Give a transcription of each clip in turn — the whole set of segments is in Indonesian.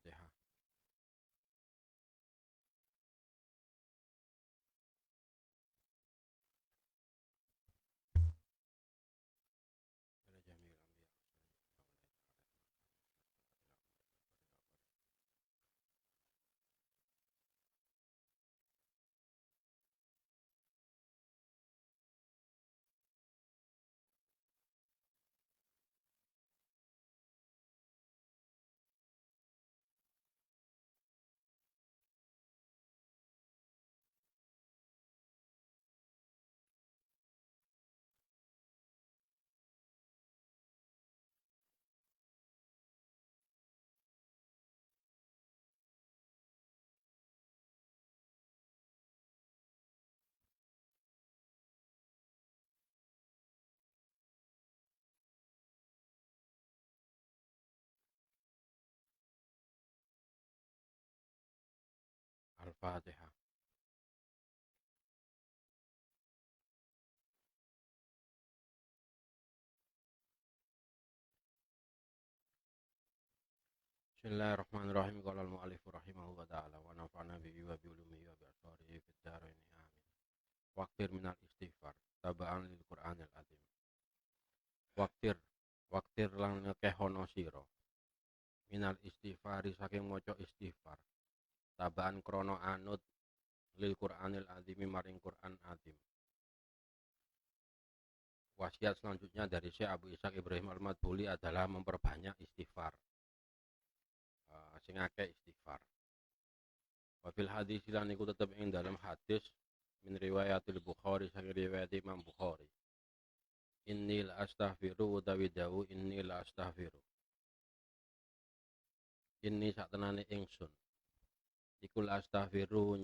Al-Fatihah. Al-Fatihah. Bismillahirrahmanirrahim. Qala al-mu'allif rahimahullah ta'ala wa nafa'na bihi wa bi ulumihi wa bi asrarihi fid dharain amin. Waqtir minal istighfar taba'an lil Qur'anil azim. Waqtir waqtir lan ngekehono sira minal istighfari saking maca istighfar taba'an krana anut lil Qur'anil azimi maring Qur'an azim. Wasiat selanjutnya dari Syekh Abu Ishaq Ibrahim Al-Madbuli adalah memperbanyak istighfar. Sing akeh istighfar. Wa fil hadis lan iku tetep ing dalam hadis min riwayatil Bukhari saking riwayat Imam Bukhari. Innil astaghfiru utawi dawu innil astaghfiru. Inni satenane ingsun. Ikul astaghfiru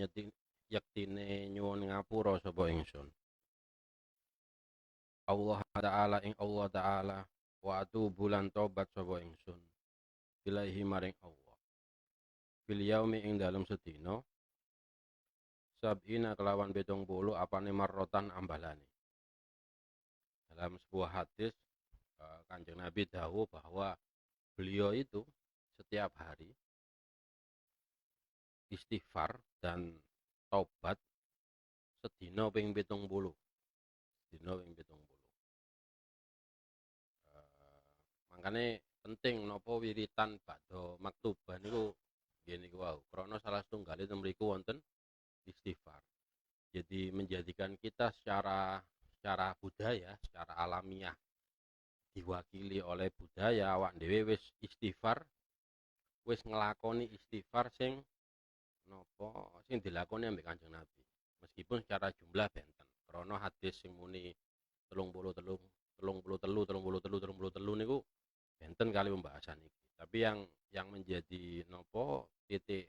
yektine nyuwun ngapura sapa ingsun. Allah Ta'ala ing Allah Ta'ala wa atubu lan tobat sapa ingsun. Ilahi maring Allah. Fil yaumi ing dalem sedina sab'ina kelawan 70 apane marrotan ambalane. Dalam sebuah hadis Kanjeng Nabi dawuh bahwa beliau itu setiap hari istighfar dan taubat sedina ping 70. Sedina ping 70. Makane penting napa wiritan badha maktubah niku nggih niku wau. Krana salah setunggal mriku wonten istighfar. Jadi menjadikan kita secara budaya, secara alamiah diwakili oleh budaya awak dhewe wis istighfar, wis nglakoni istighfar sing dilakoni ambek Kanjeng Nabi. Meskipun secara jumlah benten. Krana hadis sing muni 33 niku benten kali pembahasan iki. Tapi yang menjadi titik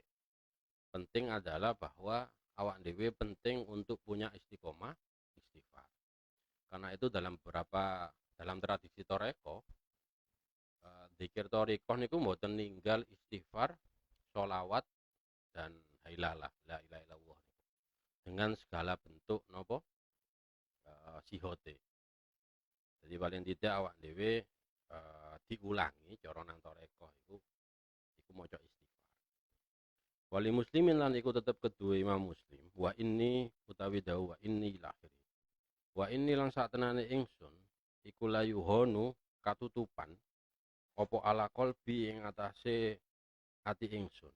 penting adalah bahwa awak dhewe penting untuk punya istiqomah istighfar. Karena itu dalam tradisi toreko, dzikir torikoh niku mboten ninggal istighfar, sholawat dan hailalah la ilaha illallah dengan segala bentuk sihote. Jadi paling tidak awak dhewe diulangi cara nang toreko iku maca istighfar. Wali muslimin lan iku tetep kedua Imam Muslim. Wa inni utawi dawu wa inni lahir. Wa inni lan satenane ingsun iku layuhonu katutupan apa ala qalbi ing atase ati ingsun.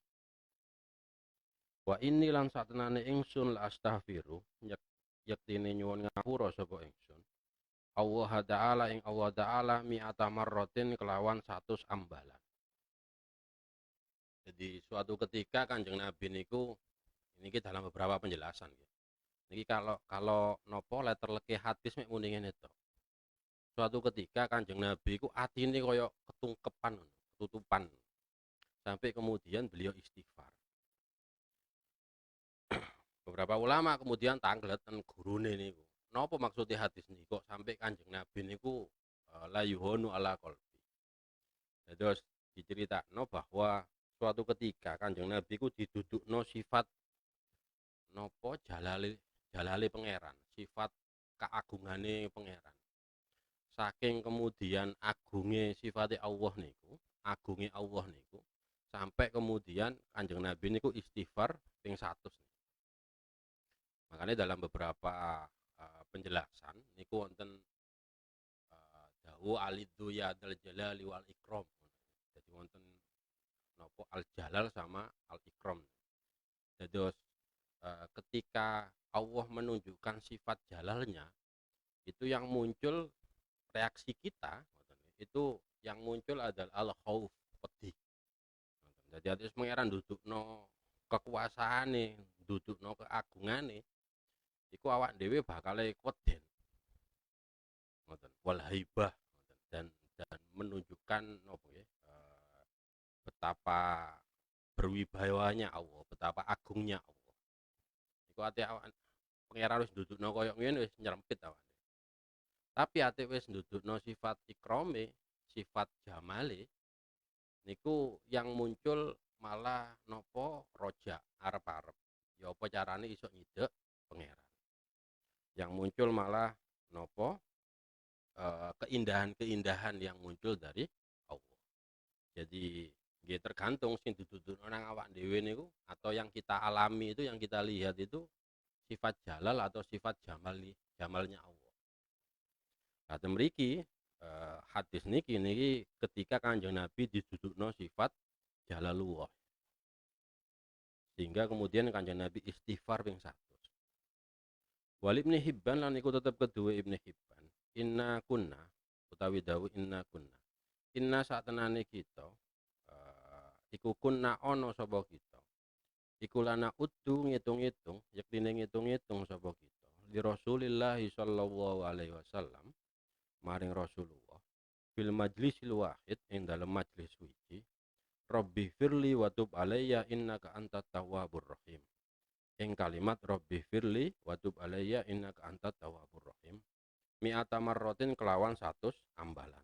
Wa inni lan satenane ingsun la astaghfiru yektine nyuwun ngapura sapa ingsun. Allah Ta'ala ing Allah Ta'ala mi'ata marratin kelawan 100 ambalan. Jadi suatu ketika Kanjeng Nabi niku ini dalam beberapa penjelasan ya. Niki kalau nopo letter leke hadis mek muni ngene to. Suatu ketika Kanjeng Nabi ku atine kaya ketungkepan, ketutupan. Sampai kemudian beliau istighfar. Beberapa ulama kemudian tangleten gurune niku. Napa maksudnya hadis niku kok sampai Kanjeng Nabi niku la yuhonu ala qalbi. Terus diceritakno bahwa suatu ketika Kanjeng Nabi ku didudukno sifat jalali pangeran, sifat keagungane pangeran. Saking kemudian agunge sifate Allah niku, sampai kemudian Kanjeng Nabi niku istighfar ping 100. Makanya dalam beberapa penjelasan niku wonten dawuh alidu ya dal jalali wal ikram. Jadi wonten nopo al jalal sama al ikram. Jadi ketika Allah menunjukkan sifat jalalnya, itu yang muncul reaksi kita itu yang muncul adalah al khauf, pedih. Jadi atus pangeran dudukno kekuasaane, dudukno keagungane, iku awak dhewe bakal kweden. Ngoten. Wal haibah dan menunjukkan apa ya? Betapa berwibawanya Allah, betapa agungnya Allah. Iku ati awak pangeran wis dudukno koyo ngene wis nyerempit awak. Tapi ati wis ndudukno sifat ikrome, sifat jamale niku yang muncul malah nopo roja arep-arep. Ya apa carane iso nyidek pangeran. Yang muncul malah nopo keindahan-keindahan yang muncul dari Allah. Jadi nggih tergantung sing didudukno nang awak dhewe niku atau yang kita alami itu yang kita lihat itu sifat jalal atau sifat jamalnya Allah. Nah, mriki hadis niki ketika Kanjeng Nabi didudukno sifat jalalullah. Sehingga kemudian Kanjeng Nabi istighfar ping 100. Wal Ibnu Hibban lan iku tetep kedua Ibnu Hibban. Inna kunna utawi dawuh inna kunna. Inna satenane kita iku kunna ana sapa kita. Iku lana uddu ngitung-ngitung, yektine ngitung-ngitung sapa kita. Li Rasulillah sallallahu alaihi wasallam maring Rasulullah fil majlisil wahid ing dalem majlis suci. Rabbi firli wa tub alayya innaka antat tawwabur rahim. Ing kalimat Rabbi firli wa tub alayya innaka antat tawwabur rahim. Mi'ata marratin kelawan 100 ambalan.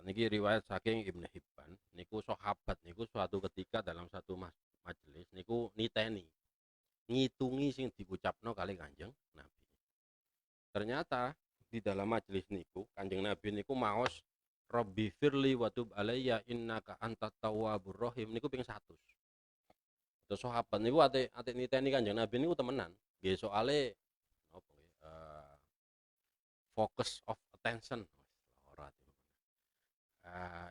Niki riwayat saking Ibnu Hibban. Niku sahabat niku suatu ketika dalam satu majelis niku niteni ngitungi sing diucapno kali Kanjeng Nabi. Ternyata di dalam majelis niku Kanjeng Nabi niku maos Rabbi firli wa tub alayya innaka antat tawwabur rahim niku ping 100. Terus sahabat niku ate niteni Kanjeng Nabi niku temenan. Nggih soalé apa focus of attention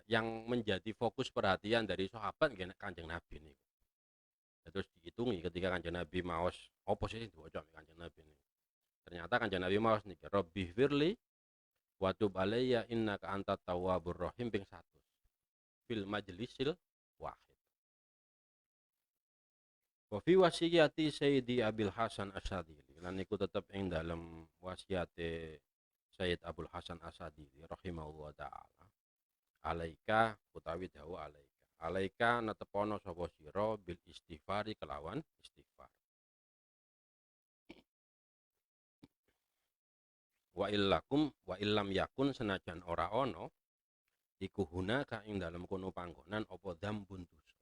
yang menjadi fokus perhatian dari sahabat nggih Kanjeng Nabi niku. Terus dihitungi ketika Kanjeng Nabi maos apa sih diwaca Kanjeng Nabi niku. Ternyata Kanjeng Nabi maos niki Rabbi firli wa tub alayya innaka antat tawwabur rahim ping 100 fil majlisil wahid. Wa fi wasiyati Sayyidi Abil Hasan Asyadili lan iku tetep ing dalem wasiate Sayyid Abul Hasan Asyadili rahimahullah taala. Alaika utawi dawa alaika netepono sapa sira bil istighfari kelawan istighfar. Wa illam yakun senajan ora ono iku hunaka ing dalem kono panggonan apa dzambun dosa.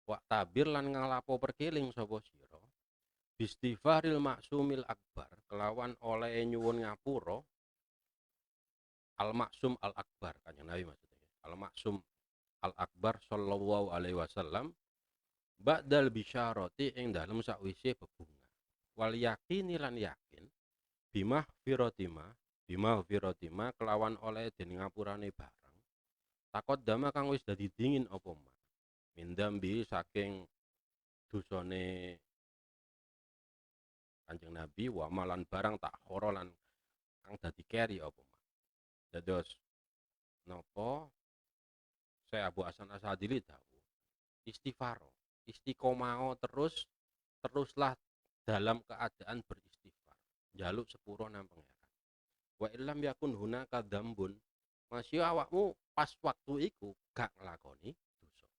Wa tabir lan ngalapo perkeling sapa sira bistighfaril maksumil akbar kelawan oleh nyuwun ngapura al-maksum al-akbar Kanjeng Nabi maksudnya. Al-maksum al-akbar sallallahu alaihi wasallam ba'dal bisyarati ing dalem sakwise bebunga. Wal yakini lan yakin bimah firotima kelawan oleh den ngapurane barang. Takot dama kang wis dadi dingin apa ma. Mindambi saking dosane Kanjeng Nabi wa malan barang tak khoro lan kang dadi keri apa ma. Dados napa saya Abu Hasan Asyadili tahu istighfaro istiqomah teruslah dalam keadaan beristighfar njaluk sepuro nang pangeran wa illam yakun hunaka dzambun masih awakmu pas waktu iku gak nglakoni dosa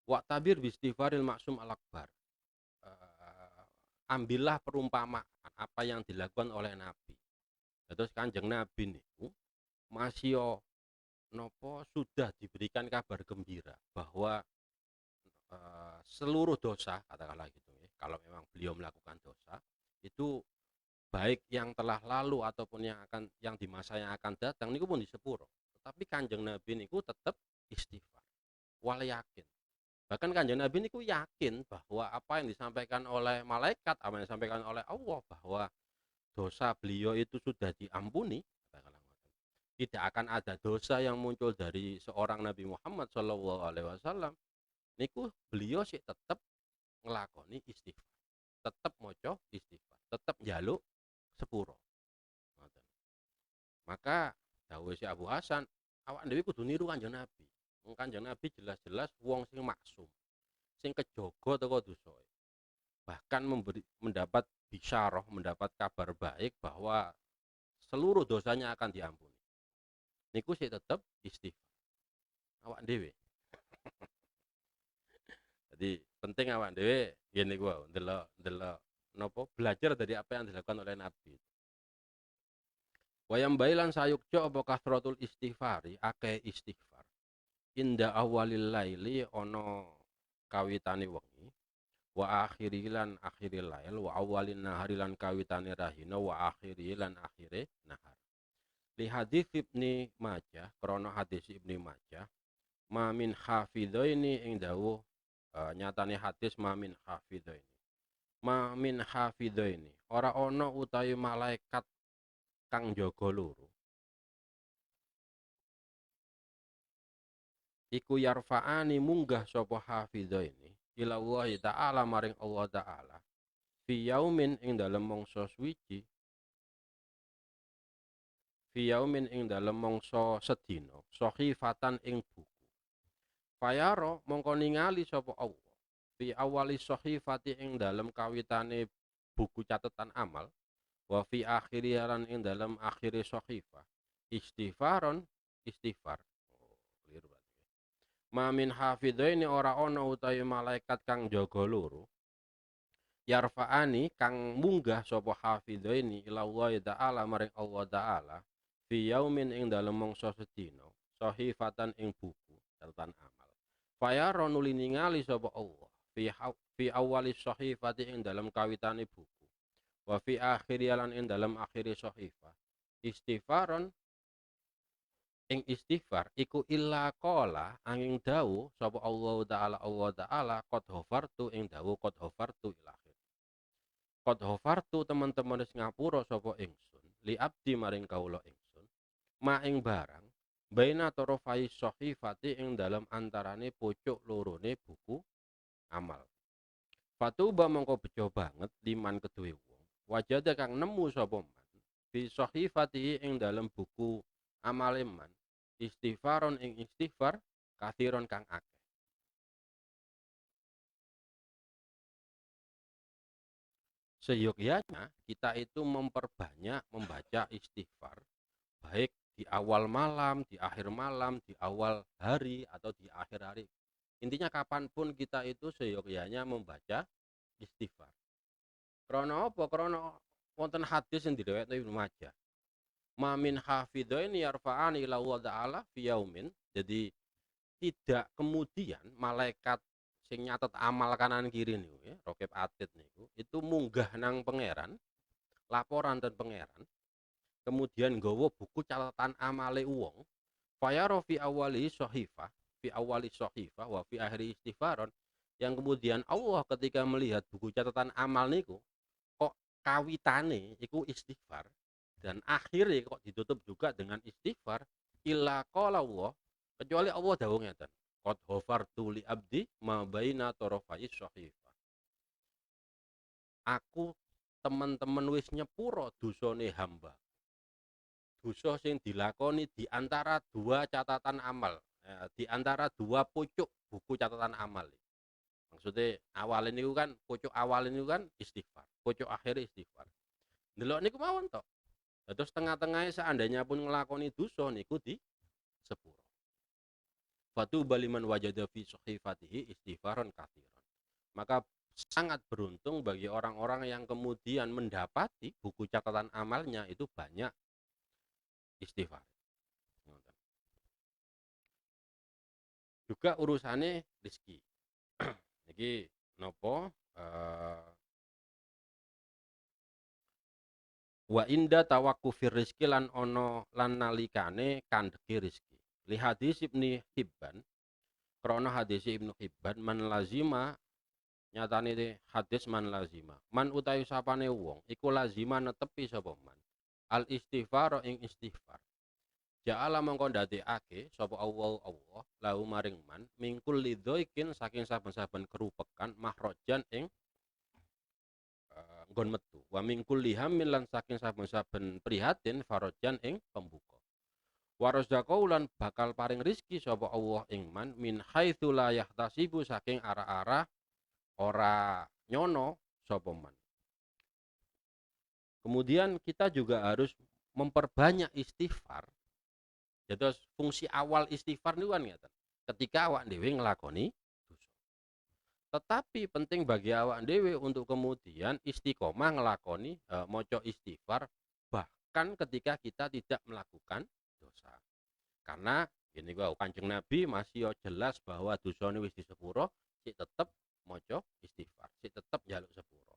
wa tabir bistighfaril maksum al akbar ambillah perumpamaan apa yang dilakukan oleh Nabi. Terus Kanjeng Nabi niku masih nopo sudah diberikan kabar gembira bahwa seluruh dosa katakanlah gitu ya, kalau memang beliau melakukan dosa itu baik yang telah lalu ataupun yang di masa yang akan datang niku pun disepuro tapi Kanjeng Nabi niku tetap istighfar. Wal yakin. Bahkan Kanjeng Nabi niku yakin bahwa apa yang disampaikan oleh malaikat, apa yang disampaikan oleh Allah bahwa dosa beliau itu sudah diampuni, tidak akan ada dosa yang muncul dari seorang Nabi Muhammad Shallallahu Alaihi Wasallam. Niku beliau sih tetap ngelakoni istighfar, tetap moco istighfar, tetap jaluk sepuro. Maka dawuh si Abu Hasan, awak dhewe kudu niru Kanjeng Nabi. Kanjeng Nabi jelas-jelas wong sing maksum, sing kejaga teko dosa. Bahkan mendapat bisyarah, mendapat kabar baik bahwa seluruh dosanya akan diampuni. Niku sih tetap istighfar. Awak dhewe. Jadi penting awak dhewe yen niku ndelok napa belajar dari apa yang dilakukan oleh Nabi. Wayam bailan sayukjo apa kasratul istighfari, akeh istighfar. Inda awalil laili ana kawitane wengi, wa akhiri lan akhiril lail, wa awalin nahari lan kawitane rahina, wa akhiri lan akhire nahar. Li hadis Ibni Majah, krana hadis Ibni Majah, ma min hafidhaini ing dawuh nyatane hadis ma min hafidhaini. Ma min hafidhaini, ora ana utawi malaikat kang jaga loro. Iku yarfa'ani munggah sapa hafidhaini ila Allah taala maring Allah taala fi yaumin ing dalem mangsa suwiji, fi yaumin ing dalem mangsa sedina, sahifatan ing buku. Fayaro mongko ningali sapa Allah fi awali sahifati ing dalem kawitane buku catatan amal, wa fi akhiri lan ing dalem akhire sahifah istighfaron istighfar. Keliru berarti. Ma min hafidhaini ora ana utawi malaikat kang jaga loro, yarfa'ani kang munggah sapa hafidhaini ila Allah taala maring Allah taala fi yaumin ing dalem mangsa sedina, sahifatan ing buku catatan amal. Fayara nuli ningali sapa Allah fi awali sahifati ing dalem kawitane buku, wa fi akhiri lan ing dalem akhiri sahifah istighfaron ing istighfar iku illa qala angin dawu sapa Allah taala qad ghafartu ing dawu qad ghafartu ila akhir. Qad ghafartu teman-teman wis ngapura sapa ingsun li abdi maring kawula ingsun ma ing barang baina tarafai sahifati ing dalam antarane pucuk lorone buku amal. Fatuba mongko bejo banget liman keduwe wong wajada kang nemu sapa man fi sahifati ing dalam buku amale man istighfaron ing istighfar kathiron kang akeh. Seyogyanya kita itu memperbanyak membaca istighfar baik di awal malam, di akhir malam, di awal hari atau di akhir hari. Intinya kapanpun kita itu seyogyanya membaca istighfar. Krana apa? Krana wonten hadis yang diriwayatkan Ibnu Majah. Ma min hafidhaini yarfa'ani ila Allah ta'ala fi yaumin. Jadi tidak kemudian malaikat sing nyatet amal kanan kiri niku ya, rokib atid niku itu munggah nang pangeran, laporan dan pangeran. Kemudian nggawa buku catatan amale wong. Fayara fi awali sahifah, fi awali sahifah wa fi akhiri istighfaron. Yang kemudian Allah ketika melihat buku catatan amal niku kok kawitane iku istighfar dan akhirnya kok ditutup juga dengan istighfar, illa qala Allah, kecuali Allah dawuh ngeten, qad ghafartu li abdi ma baina tarafai sahifah. Aku teman-teman wis nyepuro dosane hamba. Dosa sing dilakoni di antara dua catatan amal, di antara dua pucuk buku catatan amal. Maksudnya awal ini kan pucuk awal ini kan istighfar, pucuk akhir istighfar. Delok niku mawon tok. Terus tengah-tengahnya seandainya pun ngelakoni dosa niku di sepuro. Fatu baliman wajada fi sahifatihi istighfaron kathiran. Maka sangat beruntung bagi orang-orang yang kemudian mendapati buku catatan amalnya itu banyak istighfar. Juga urusannya rezeki. Niki nopo wa inda tawaqqufir rizki lan ono lan nalikane kandheki rezeki. Li hadis Ibnu Hibban, krana hadis Ibnu Hibban, man lazima, nyatane hadis man lazima. Man utawi sapane wong iku lazima netepi sapa man. Al istighfar ing istighfar. Ja'ala mongko ndadekake sapa Allah lahu maring man mingkul lidhoikin saking saben-saben kerupekan mahrojan ing nggon metu. Wa mingkul lihamil lan saking saben-saben prihatin farajan ing pembuka. Warazaqau lan bakal paring rizki sapa Allah ing man min haitsu la yahtasibu saking arah-arah ora nyono sapa man. Kemudian kita juga harus memperbanyak istighfar. Jadi fungsi awal istighfar niku kan ngeten. Ketika awak dhewe nglakoni dosa. Tetapi penting bagi awak dhewe untuk kemudian istiqomah nglakoni maca istighfar bahkan ketika kita tidak melakukan dosa. Karena ini gua Kanjeng Nabi masih jelas bahwa dosane wis disepuro, sik tetep maca istighfar, sik tetep njaluk sepuro.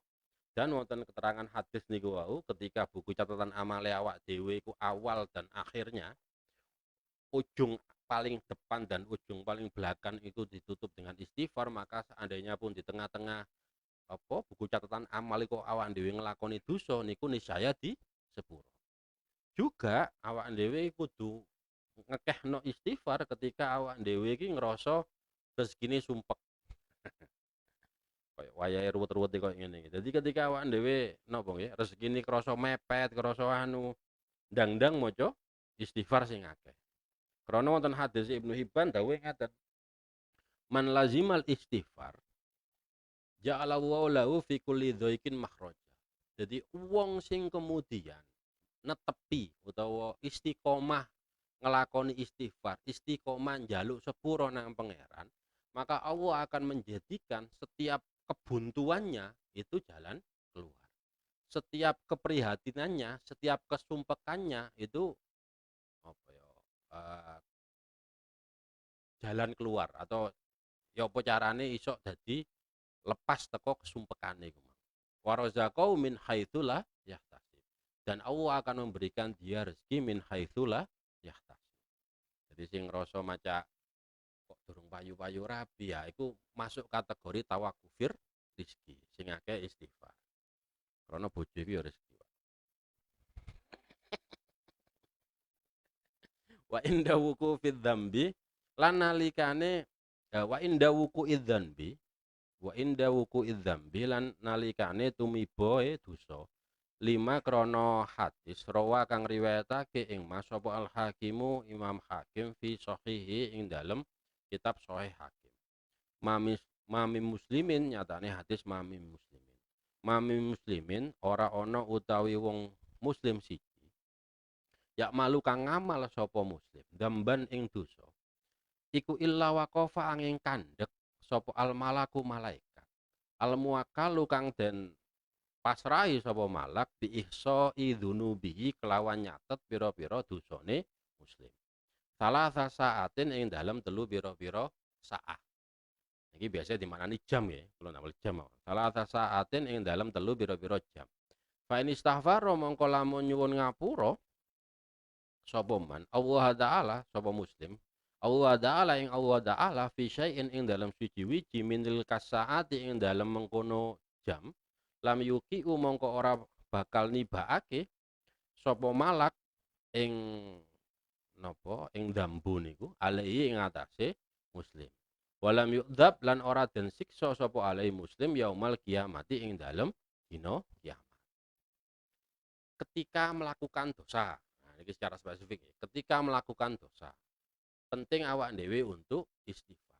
Dan wonten keterangan hadis niku wau ketika buku catatan amale awak dhewe iku awal dan akhirnya ujung paling depan dan ujung paling belakang itu ditutup dengan istighfar, maka seandainya pun di tengah-tengah buku catatan amal iku awak dhewe nglakoni dosa niku niscaya di sepuro. Juga awak dhewe kudu ngekehno istighfar ketika awak dhewe iki ngrasa rezekine sumpek. Kayak wayahe ruwet-ruwet koyo ngene iki. Dadi ketika awak dhewe napa nggih rezekine krasa mepet, krasa ndang-ndang maca istighfar sing akeh. Krana wonten hadis Ibnu Hibban dawuh ngaten. Man lazimal istighfar ja'alallahu lahu fi kulli dhaikin makhraja. Jadi wong sing kemudian netepi utawa istiqomah ngelakoni istighfar, istiqomah njaluk sepuro nang pangeran, maka Allah akan menjadikan setiap kebuntuannya itu jalan keluar. Setiap keprihatinannya, setiap kesumpekannya itu apa ya? Jalan keluar atau ya apa carane iso dadi lepas teko kesumpekane iku. Warazaqau min haitsu la yahtasib. Dan Allah akan memberikan dia rezeki min haitsu la yahtasib. Jadi sing ngrasa maca kok durung payu-payu rabi ya iku masuk kategori tawakufir rezeki sing akeh istighfar. Karena bojo iki ya rezeki. Wa inda wuku fid dzambi lan nalikane wa inda wuku idzambi wa inda wuku idzambi lan nalikane tumiba dosa lima krana hadis rawa kang riwayatake ing Mas sapa al hakimu Imam Hakim fi sahihi ing dalem kitab Sahih Hakim. Mami muslimin nyatane hadis mami muslimin. Mami muslimin ora ana utawi wong muslim siji ya malu kang ngamal sapa muslim damban ing dosa iku illa waqafa angin kandhek sapa al malaku malaikat al muwakkalu kang den pasrahi sapa malak bi ihsa idzunubihi kelawan nyatet pira-pira dosane muslim salah saatin ing dalem telu pira-pira saat iki biasa dimaknani jam ya kalau namel jam salah saatin ing dalem telu pira-pira jam fa in istaghfara mongko lamun nyuwun ngapura sapa man Allah taala sapa muslim Allah taala ing Allah taala fi syai'in ing dalam suci-wiji minil kasaati ing dalam mengkono jam lam yuki mongko ora bakal nibaake sapa malak ing napa ing dambu niku alai ing atase muslim walam yu'dzab lan ora den siksa sapa alai muslim yaumal kiamati ing dalam dina kiamat ketika melakukan dosa. Ini secara spesifik ya. Ketika melakukan dosa, penting awak dhewe untuk istighfar.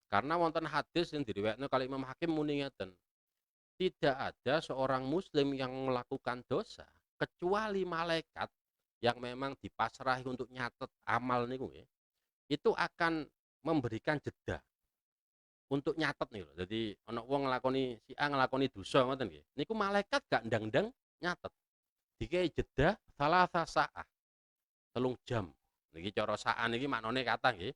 Karena wonten hadis yang diriwayatkan kali Imam Hakim muni ngeten. Tidak ada seorang muslim yang melakukan dosa kecuali malaikat yang memang dipasrahi untuk nyatet amal niku ya. Itu akan memberikan jeda untuk nyatet nih loh. Jadi ana wong nglakoni si A nglakoni dosa ngoten nggih. Niku malaikat gak ndang-ndang nyatet. Dikai jeda salah saat 3 jam. Niki cara saan niki maknane kata nggih.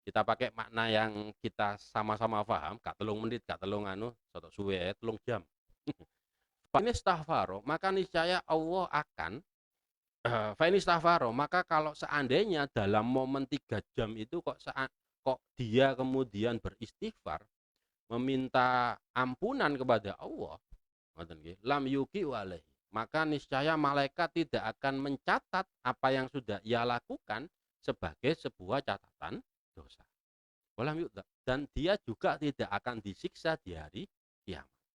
Kita pakai makna yang kita sama-sama paham, gak 3 menit, gak 3 sotok suwe 3 jam. Fa istaghfaro, maka niscaya Allah akan fa in istaghfaro, maka kalau seandainya dalam momen 3 jam itu kok dia kemudian beristighfar, meminta ampunan kepada Allah, ngoten nggih, lam yuqi alaihi, maka niscaya malaikat tidak akan mencatat apa yang sudah ia lakukan sebagai sebuah catatan dosa. Walam yuqda, dan dia juga tidak akan disiksa di hari kiamat.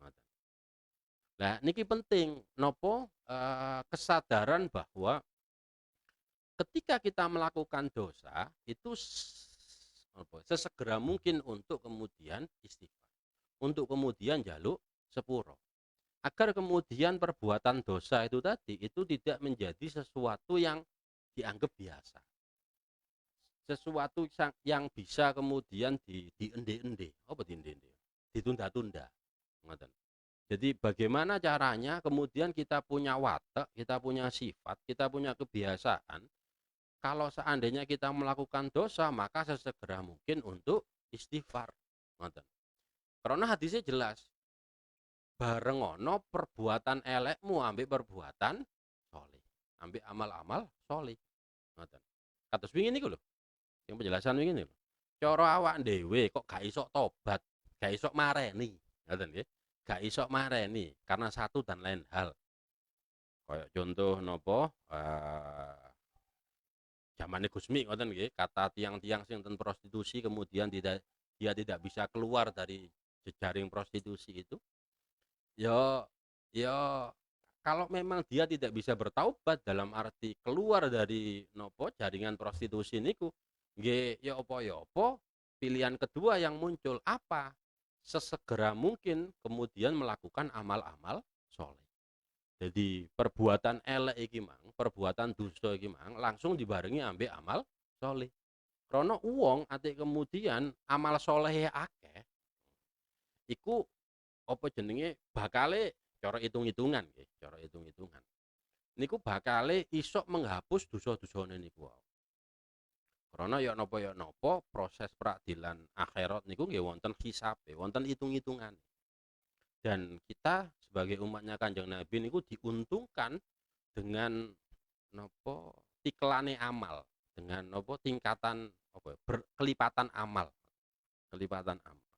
Ngoten. Nah, niki penting nopo kesadaran bahwa ketika kita melakukan dosa itu sesegera mungkin untuk kemudian istighfar, untuk kemudian jaluk sepuro, agar kemudian perbuatan dosa itu tadi itu tidak menjadi sesuatu yang dianggap biasa, sesuatu yang bisa kemudian diende-ende, apa diende-ende, ditunda-tunda, ngoten. Jadi bagaimana caranya kemudian kita punya watak, kita punya sifat, kita punya kebiasaan, kalau seandainya kita melakukan dosa maka sesegera mungkin untuk istighfar, ngoten. Karena hadisnya jelas, bareng ono perbuatan elekmu ambek perbuatan soleh, ambek amal-amal soleh, ngoten. Kados wingi niku lho, yang penjelasan wingi niku. Cara awak dhewe kok gak iso tobat, gak iso mareni, ngoten nggih. Gak iso mareni karena satu dan lain hal. Kayak contoh nopo zamane Gusmi ngoten nggih, kata tiang-tiang sing ten prostitusi kemudian dia tidak bisa keluar dari jejaring prostitusi itu. Ya ya kalau memang dia tidak bisa bertaubat dalam arti keluar dari nopo jaringan prostitusi niku, nggih ya apa pilihan kedua yang muncul apa? Sesegera mungkin kemudian melakukan amal-amal soleh. Jadi perbuatan elek iki mang, perbuatan dosa iki mang langsung dibarengi ambek amal soleh. Karena uang atik kemudian amal soleh akeh, iku apa jenenge bakale cara hitung-hitungan nggih, cara hitung-hitungan. Niku bakale iso menghapus dosa-dosane niku wau. Karena ya napa proses peradilan akhirat niku nggih wonten hisabe, wonten hitung-hitungan. Dan kita sebagai umatnya Kanjeng Nabi niku diuntungkan dengan napa tiklane amal, dengan napa tingkatan apa kelipatan amal, kelipatan amal.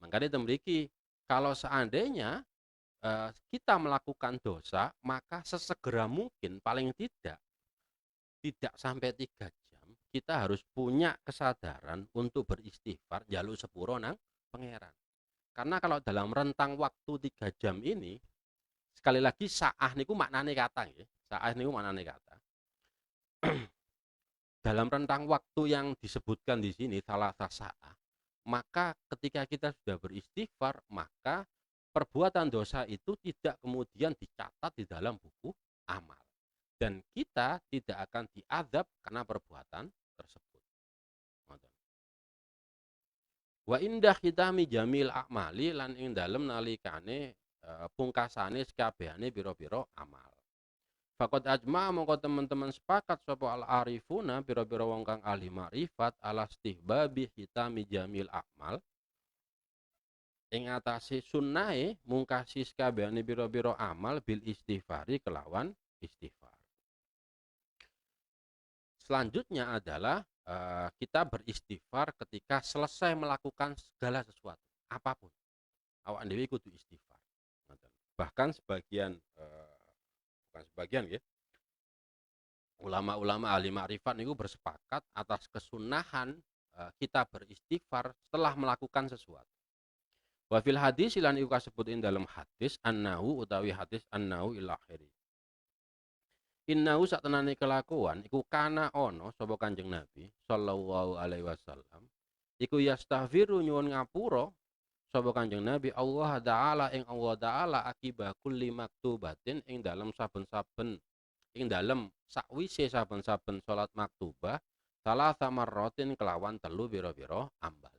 Makanya tembriki kalau seandainya kita melakukan dosa, maka sesegera mungkin paling tidak sampai 3 jam kita harus punya kesadaran untuk beristighfar jaluk sepuro nang pangeran. Karena kalau dalam rentang waktu 3 jam ini, sekali lagi saah niku maknane kata nggih. Saah niku maknane kata. Dalam rentang waktu yang disebutkan di sini salah saah, maka ketika kita sudah beristighfar, maka perbuatan dosa itu tidak kemudian dicatat di dalam buku amal. Dan kita tidak akan diadab karena perbuatan tersebut. Wa indah hitami jamil akmali lan ing dalem nalikane pungkasane sekabehane pira-pira amal. Fakot ajma mongko teman-teman sepakat sapa al arifuna pira-pira wong kang ahli makrifat ala istihbabi hitami jamil akmal ing atase sunnahe mungkasi sekabehane pira-pira amal bil istighfari kelawan istighfar. Selanjutnya adalah kita beristighfar ketika selesai melakukan segala sesuatu, apapun. Awak dhewe kudu istighfar. Bahkan sebagian bukan sebagian ya, ulama-ulama ahli makrifat niku bersepakat atas kesunahan kita beristighfar setelah melakukan sesuatu. Wa fil hadis lan iku kasebutin dalam hadis annahu utawi hadis annahu ila akhiri. Innahu satenane kelakuan iku kana ono sapa Kanjeng Nabi sallallahu alaihi wasallam iku yastaghfiru nyuwun ngapura sapa Kanjeng Nabi Allah taala ing Allah taala akibah kulli maktubatin ing dalam saben-saben ing dalam sakwise saben-saben salat maktubah salah samarrotin kelawan telu biro-biro ambal.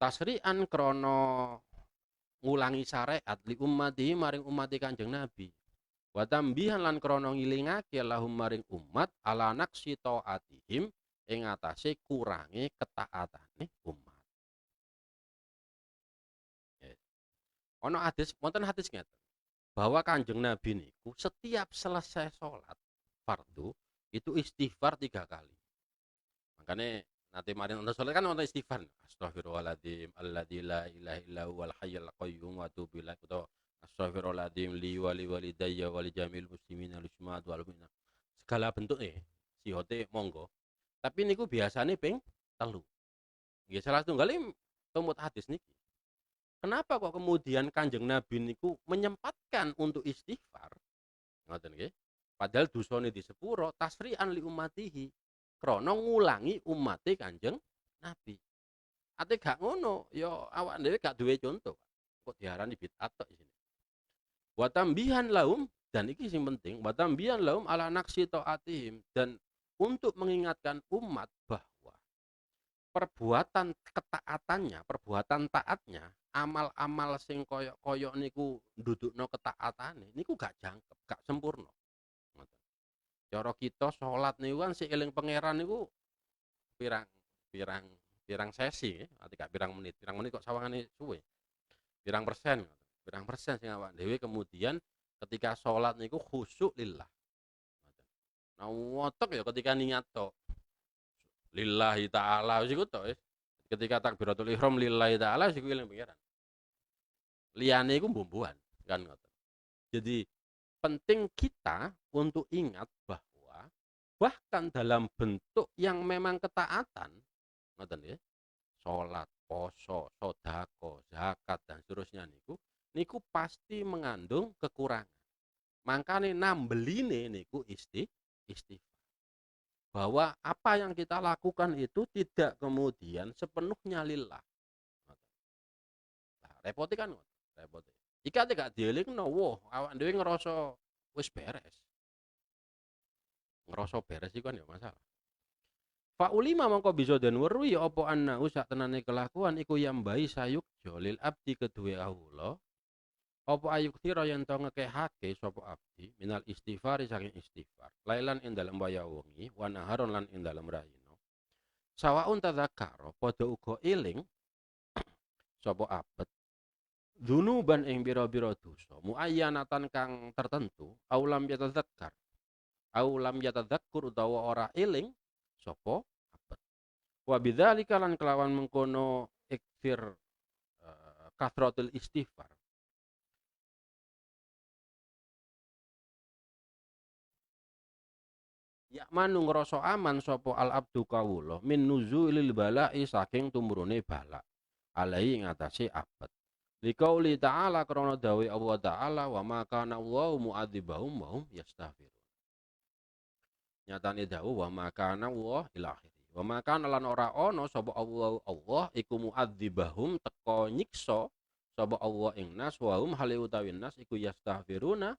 Tasri'an krono ngulangi syariat li ummati maring umat Kanjeng Nabi. Wa tambihan lan krono ngilingake lahum maring umat ala naksi taatihim ing atase kurange ketaatane umat. Ono hadis, wonten hadis ngeten. bahwa Kanjeng Nabi niku setiap selesai sholat fardu itu istighfar 3 kali. Makanya nanti marin untuk sholat kan untuk istighfar. Astagfirullahaladzim, alladzi la ilaha illa huwal hayyul qayyum wa atubu ilaih. Atau astagfirullahaladzim li wali walidayya wali jamil muslimin al-ismat wal mu'minat. Segala bentuk si hote monggo. Tapi niku biasanya ping telu. Nggih salah setunggal tumut hadis niki. Kenapa kok kemudian Kanjeng Nabi niku menyempatkan untuk istighfar? Ngoten nggih. Padahal dosane di sepuro tasri'an li ummatihi. Krana ngulangi umate Kanjeng Nabi. Ate gak ngono, ya awak dhewe gak duwe contoh. Kok diarani bid'at tok isine. Wa tambihan lahum dan iki sing penting, wa tambihan lahum ala naqsi taatihim dan untuk mengingatkan umat bahwa perbuatan ketaatannya, perbuatan taatnya, amal-amal sing koyok-koyok niku ndudukno ketaatane niku gak jangkep, gak sempurna. Ngoten. Cara kita salat niku kan sieling pangeran niku pirang pirang pirang sesi, arti gak pirang menit kok sawangane suwe. Pirang persen sing awak dhewe kemudian ketika salat niku khusyuk lillah. Nah, ngotok ya ketika niat tok. Lillahi ta'ala wis iku tok wis. Ketika takbiratul ihram lillahi ta'ala wis iku eling pangeran. Liyane iku mbumbuhan kan ngoten. Jadi penting kita untuk ingat bahwa bahkan dalam bentuk yang memang ketaatan ngoten nggih. Salat, poso, sedekah, zakat dan seterusnya niku pasti mengandung kekurangan. Makanya nambeline niku istighfar. Bahwa apa yang kita lakukan itu tidak kemudian sepenuhnya lillah. Nah, repoti kan repoti. Iki ate gak dielingno, wah awak dhewe ngerasa wis beres. Ngerasa beres iku kan ya masalah. Fa ulima mongko bisa den weruhi apa anna sak tenane kelakuan iku yambai sayuk jolil abdi kedue kawula. Apa ayuk tira yen to ngekehake sapa abdi minal istighfari saking istighfar. Lailan ing dalem waya wengi wa naharon lan ing dalem rayina. Sawaun tadzakara padha uga eling sapa abet dzunuban ing pira-pira dosa muayyanatan kang tertentu aulam yatadzakkar. Aulam yatadzakkur utawa ora eling sapa abet. Wa bidzalika lan kelawan mengkono ikfir kathratul istighfar. Ya manu ngrasa aman sapa al abdu kawula min nuzulil bala'i saking tumurune bala. Alai ing atase abad. Liqauli ta'ala krana dawuh Allah Ta'ala wa ma kana Allahu mu'adzibahum wa hum yastaghfirun. Nyatane dawuh wa ma kana Allah ila akhiri. Wa ma kana lan ora ana sapa Allah iku mu'adzibahum teka nyiksa sapa Allah ing nas wa hum hale utawi nas iku yastaghfiruna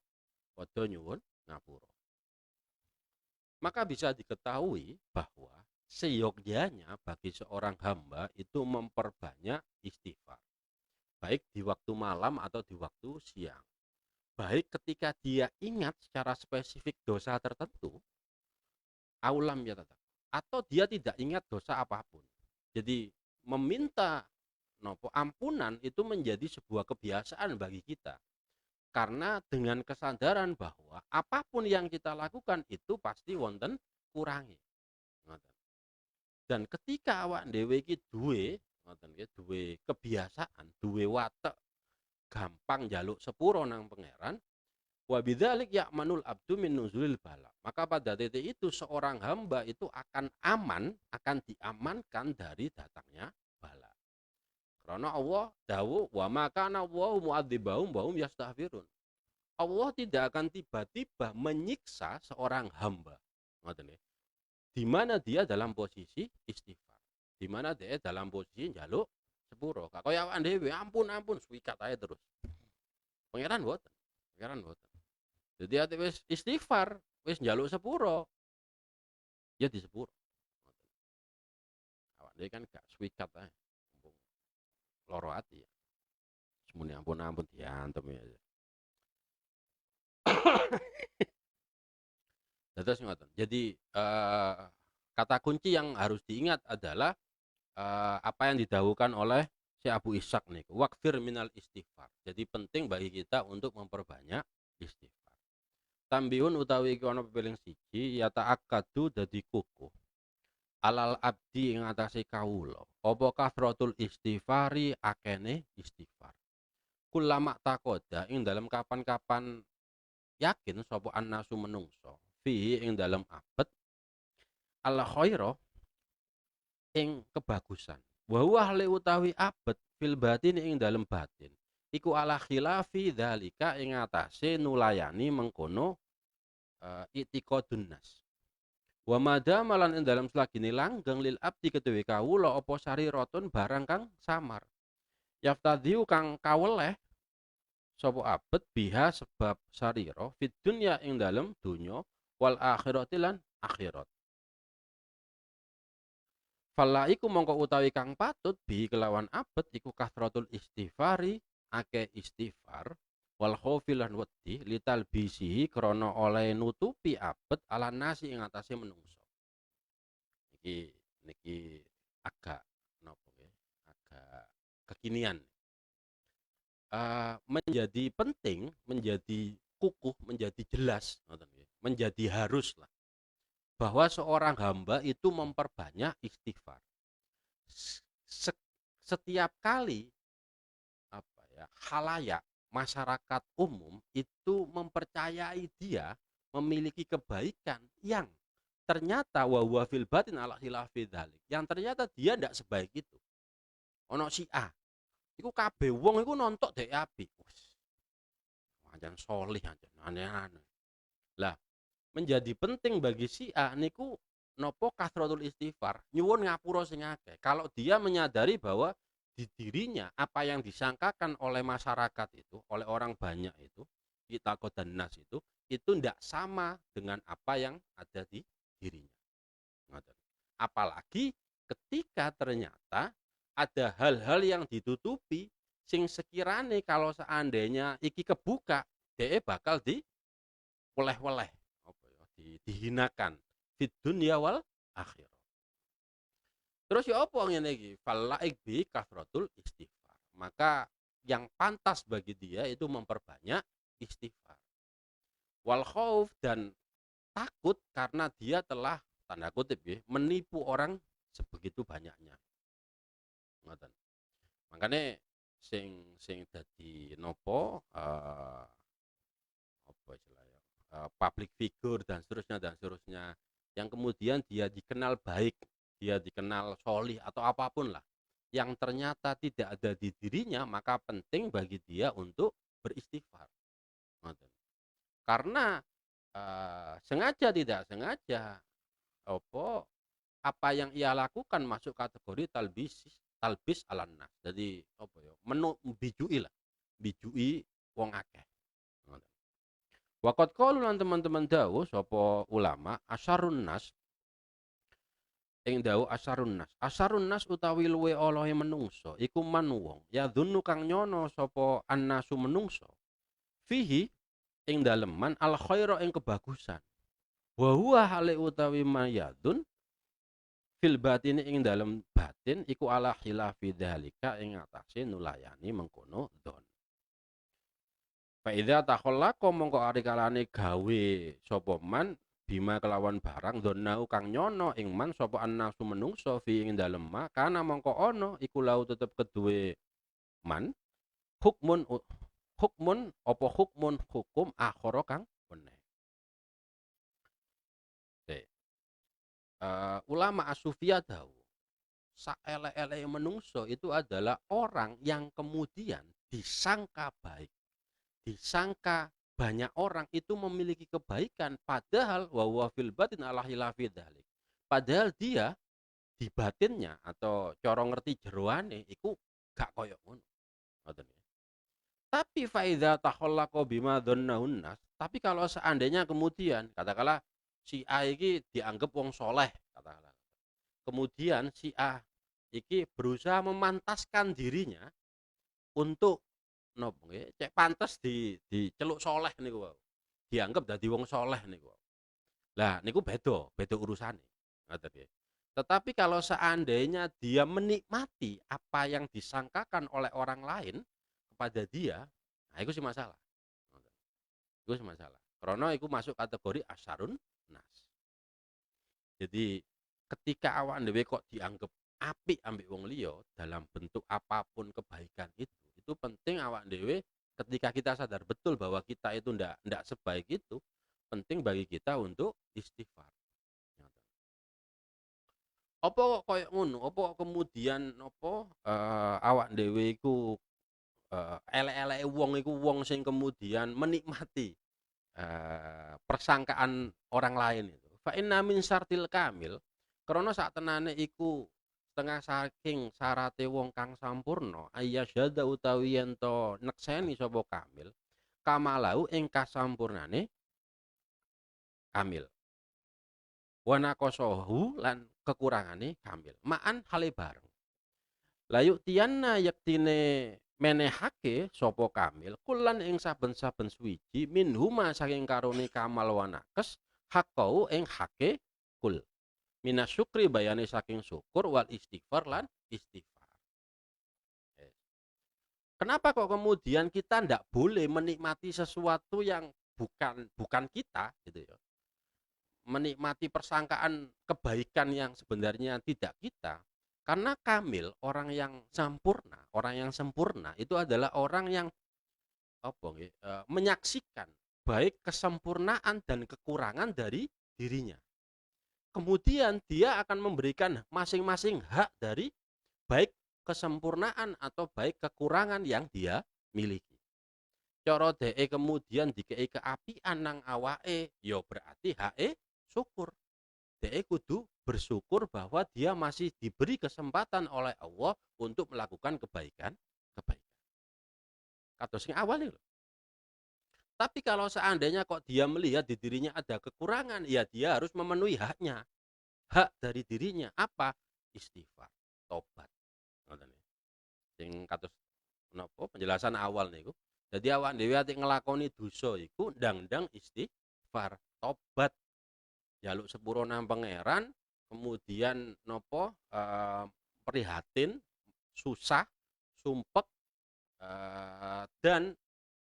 padha nyuwun ngapura. Maka bisa diketahui bahwa seyogyanya bagi seorang hamba itu memperbanyak istighfar. Baik di waktu malam atau di waktu siang. Baik ketika dia ingat secara spesifik dosa tertentu, aulam ya tetap. Atau dia tidak ingat dosa apapun. Jadi meminta ampunan itu menjadi sebuah kebiasaan bagi kita. Karena dengan kesadaran bahwa apapun yang kita lakukan itu pasti wonten kurangi. Dan ketika awak dhewe iki duwe kebiasaan, duwe watek gampang njaluk sepuro nang pangeran, wa bidzalik ya'manul abdu min nuzulil bala. Maka pada titik itu seorang hamba itu akan aman, akan diamankan dari datangnya bala. Karena Allah dawuh wa makana Allahu mu'adzibahum wa hum yastaghfirun. Allah tidak akan tiba-tiba menyiksa seorang hamba. Ngoten nggih. Di mana dia dalam posisi istighfar. Di mana dia dalam posisi njaluk sepuro. Kak kaya awak dhewe ampun suwikat ae terus. Pangeran mboten. Jadi ate wis istighfar, wis njaluk sepuro. Ya di sepuro. Awak dhewe kan gak suwikat ae. Loro ati ya. Semune ampun diantem ya. Terus ngoten. Jadi kata kunci yang harus diingat adalah apa yang didhawuhkan oleh si Abu Ishaq niku wakfir minal istighfar. Jadi penting bagi kita untuk memperbanyak istighfar. Tambihun utawi iki ana pepeling siji ya ta'akkadu dadi kukuh. Alal abdi ing atase kawula. Apa kasratul istighfari akene istighfar. Kulama takoda ing dalam kapan-kapan yakin sapa annasu menungso. Fi ing dalam abet al khaira ing kebagusan. Wa huwa utawi abet fil batin ing dalam batin. Iku ala khilafi dzalika ing atase nulayani mengkono itikadun nas. Wa madama lan ing dalam selagine langgeng lil abdi kedewe kawula apa sariratun barang kang samar. Yaftadhiu kang kaweleh sapa abet biha sebab sarira fid dunya ing dalam dunya wal akhirati lan akhirat. Fala iku mongko utawi kang patut bi kelawan abet iku kasratul istighfari akeh istighfar wal khaufi lan wedi lital bisihi krana oleh nutupi abet ala nasi ing atase menungso. Niki agak napa nggih? Agak kekinian. Menjadi penting, menjadi kukuh, menjadi jelas ngoten nggih. Menjadi haruslah bahwa seorang hamba itu memperbanyak istighfar. Setiap kali apa ya, khalayak masyarakat umum itu mempercayai dia memiliki kebaikan yang ternyata wa huwa fil batin ala khilafi dzalik. Yang ternyata dia ndak sebaik itu. Ono si A. Iku kabeh wong iku nontok dhek apik. Wis. Anjan solih anjan aneh-aneh. Lah, menjadi penting bagi si A niku nopo kasratul istighfar, nyuwun ngapura sing akeh. Kalau dia menyadari bahwa di dirinya apa yang disangkakan oleh masyarakat itu, oleh orang banyak itu, kita dan nas itu ndak sama dengan apa yang ada di dirinya. Apalagi ketika ternyata ada hal-hal yang ditutupi sing sekirane kalau seandainya iki kebuka, dia bakal oleh-oleh dihinakan fid dunya wal akhirah. Terus ya apa ngene iki? Falaik bi kasratul istighfar. Maka yang pantas bagi dia itu memperbanyak istighfar. Wal khauf dan takut karena dia telah tanda kutip ya, menipu orang sebegitu banyaknya. Ngoten. Makanya sing dadi nopo apa istilahnya? Public figure dan seterusnya yang kemudian dia dikenal baik, dia dikenal solih atau apapun lah yang ternyata tidak ada di dirinya, maka penting bagi dia untuk beristighfar. Karena sengaja tidak sengaja apa yang ia lakukan masuk kategori talbis alannas. Jadi apa ya, bijui lah, bijui wong akeh. Waqat qalu lan teman-teman dawuh sapa ulama asyarun nas ing dawuh asyarun nas. Asyarun nas utawi luwe olohe menungso iku man wong ya dzunnu kang nyono sapa annasu menungso fihi ing daleman al khaira ing kebagusan. Wa huwa hale utawi mayadun fil batin ing dalem batin iku ala khilafi dzalika ing atase nulayani mengkono dzon. Fa idza takhallaqa mongko ari kalane gawe sapa man bima kelawan barang dzonnau kang nyono ing man sapa annasu menungso fi ing dalem ma kana mongko ana iku lau tetep keduwe man hukmun hukum akhara kang weneh. Ulama as-sufiyah dawuh saelek-eleke menungso itu adalah orang yang kemudian disangka baik, disangka banyak orang itu memiliki kebaikan padahal wa huwa fil batin ala khilafi dzalik. Padahal dia di batinnya atau cara ngerti jeroane iku gak koyo ngono. Ngoten ya. Tapi fa idza takhallaqa bima dzannahun nas, tapi kalau seandainya kemudian katakanlah si A iki dianggap wong soleh katakanlah. Kemudian si A iki berusaha memantaskan dirinya untuk nopo nggih, cek pantes diceluk soleh niku wau. Dianggap dadi wong soleh niku wau. Lah niku beda urusane. Ngoten nggih. Tetapi kalau seandainya dia menikmati apa yang disangkakan oleh orang lain kepada dia, nah itu sih masalah. Itu sih masalah. Karena itu masuk kategori asyarun nas. Jadi ketika awak dhewe kok dianggap apik ambek wong liya dalam bentuk apapun kebaikan itu penting awak dhewe ketika kita sadar betul bahwa kita itu ndak sebaik itu, penting bagi kita untuk istighfar. Apa kok koyo ngono? Apa kemudian awak dhewe iku elek-eleke wong iku wong sing kemudian menikmati persangkaan orang lain itu. Fa inna min syartil kamil, krana sak tenane iku setengah saking syarate wong kang sampurna, ayyasyada utawi yen to nekseni sapa kamil, kamalau ing kasampurnane kamil. Wa naqasahu lan kekurangane kamil. Ma'an hale bareng. Layu tianna yektine menehake sapa kamil kulan ing saben-saben suwiji minhuma saking karone kamal wa nakes hakau ing hake kul minasyukri bayane saking syukur wal istighfar lan istighfar. Kenapa kok kemudian kita ndak boleh menikmati sesuatu yang bukan kita gitu ya. Menikmati persangkaan kebaikan yang sebenarnya tidak kita. Karena kamil, orang yang sempurna itu adalah orang yang menyaksikan baik kesempurnaan dan kekurangan dari dirinya. Kemudian dia akan memberikan masing-masing hak dari baik kesempurnaan atau baik kekurangan yang dia miliki. Cara dheke kemudian dikei keapian nang awake, ya berarti hake syukur. Dheke kudu bersyukur bahwa dia masih diberi kesempatan oleh Allah untuk melakukan kebaikan. Kados sing awal lho. Tapi kalau seandainya kok dia melihat di dirinya ada kekurangan, ya dia harus memenuhi haknya. Hak dari dirinya apa? Istighfar, tobat. Ngoten niki. Sing kados napa penjelasan awal niku. Jadi awak dhewe ati nglakoni dosa iku ndang-ndang istighfar, tobat. Jaluk sepuro nang pangeran, kemudian nopo prihatin, susah, sumpek, dan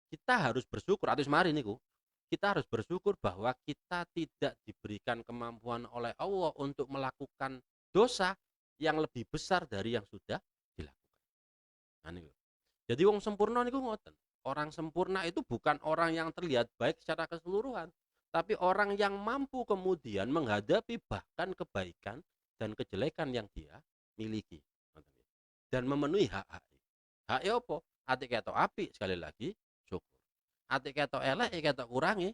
kita harus bersyukur atus mari niku. Kita harus bersyukur bahwa kita tidak diberikan kemampuan oleh Allah untuk melakukan dosa yang lebih besar dari yang sudah dilakukan. Nah niku. Jadi wong sempurna niku ngoten. Orang sempurna itu bukan orang yang terlihat baik secara keseluruhan, tapi orang yang mampu kemudian menghadapi bahkan kebaikan dan kejelekan yang dia miliki dan memenuhi hak-hak. Hak apa? Ati ketok apik sekali lagi syukur. Ati ketok elek ketok kurangi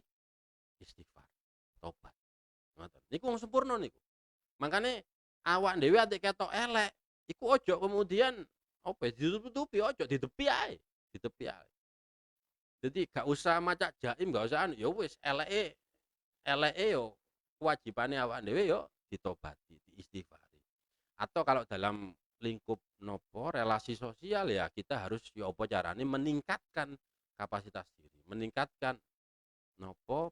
istighfar, tobat. Ngoten. Niku wong sempurna niku. Makane awak dhewe ati ketok elek, iku ojo kemudian ditutupi, ojo ditepi ae, ditepi ae. Jadi gak usah macak jaim, gak usah ya wis eleke yo kewajibane awak dhewe yo ditobati, diistighfari. Atau kalau dalam lingkup nopo relasi sosial ya kita harus ya apa carane meningkatkan kapasitas diri, meningkatkan nopo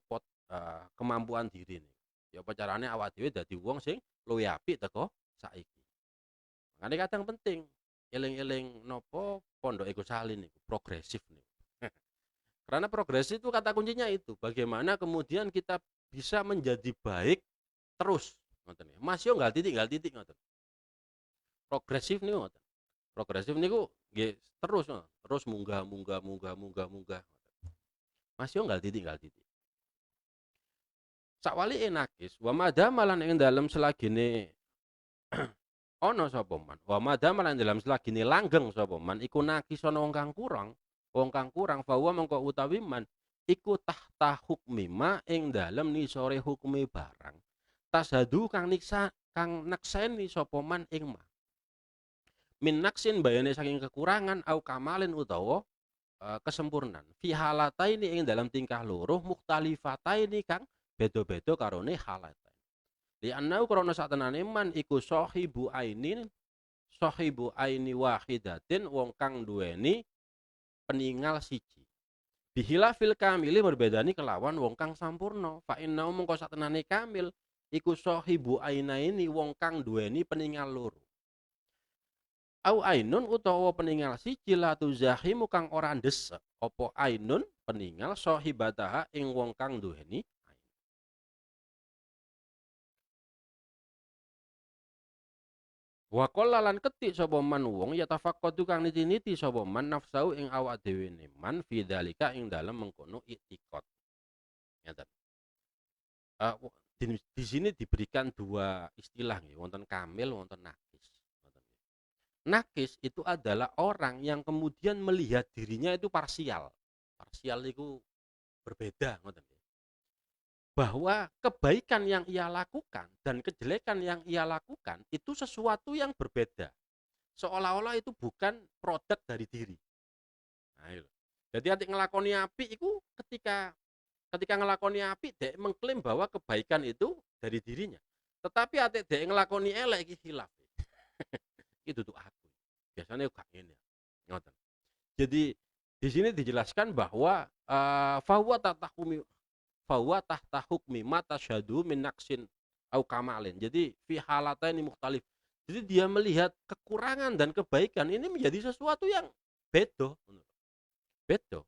kemampuan diri nih. Ya apa carane awak dhewe dadi wong sing luwih apik teko saiki. Makane kadang penting eling-eling nopo pondok Ego Salin niku progresif niku. Karena progresif itu kata kuncinya itu, bagaimana kemudian kita bisa menjadi baik terus, ngoten ya. Mas yo nggal titik ngoten. Progresif niku ngoten. Progresif niku nggih terus terus munggah. Mas yo nggal titik. Sakwalike nakis, wa madamalan ing dalem selagine ana sapa man. Wa madamalan dalam selagine langgeng sapa man iku nakis ana wong kang kurang bahwa mengko utawi man iku tahta hukmi ma ing dalem nisore hukme barang tasadu kang nekseni sapa man ing ma min naksin bayane saking kekurangan au kamalin utawa kesempurnaan fi halataini ing dalam tingkah loro mukhtalifataini kang beda-beda karone halatain li annau krana satenane man iku sahibu aini wahidatin wong kang duweni peninggal siji. Bihila fil kamili berbedani kelawan wong kang sampurna. Fa inna mongko satenane kamil iku sahibu ainaini wong kang duweni peninggal loro. Au ainun utawa peninggal siji la tuzahimu kang ora ndesek apa ainun peninggal sahibataha ing wong kang duweni ain. Wa qala lan ketik sapa man wong ya tafaqqatu kang niti-niti sapa man nafsau ing awak dhewe man fi dzalika ing dalem mengkono iktikad. Ngeten. Di sini diberikan dua istilah nggih, wonten kamil, wonten nakis. Nakis itu adalah orang yang kemudian melihat dirinya itu parsial. Parsial itu berbeda, ngoten nggih. Bahwa kebaikan yang ia lakukan dan kejelekan yang ia lakukan itu sesuatu yang berbeda. Seolah-olah itu bukan produk dari diri. Nah, itu. Jadi atik ngelakoni apik itu ketika ngelakoni apik dek mengklaim bahwa kebaikan itu dari dirinya. Tetapi atik dek ngelakoni elek iki khilaf. Itu tuh aku. Biasanya gak ngene. Ngoten. Jadi di sini dijelaskan bahwa fahuwa tahta hukmi mata syadu min naqsin au kamalin. Jadi fi halataini mukhtalif. Jadi dia melihat kekurangan dan kebaikan ini menjadi sesuatu yang beda. Beda.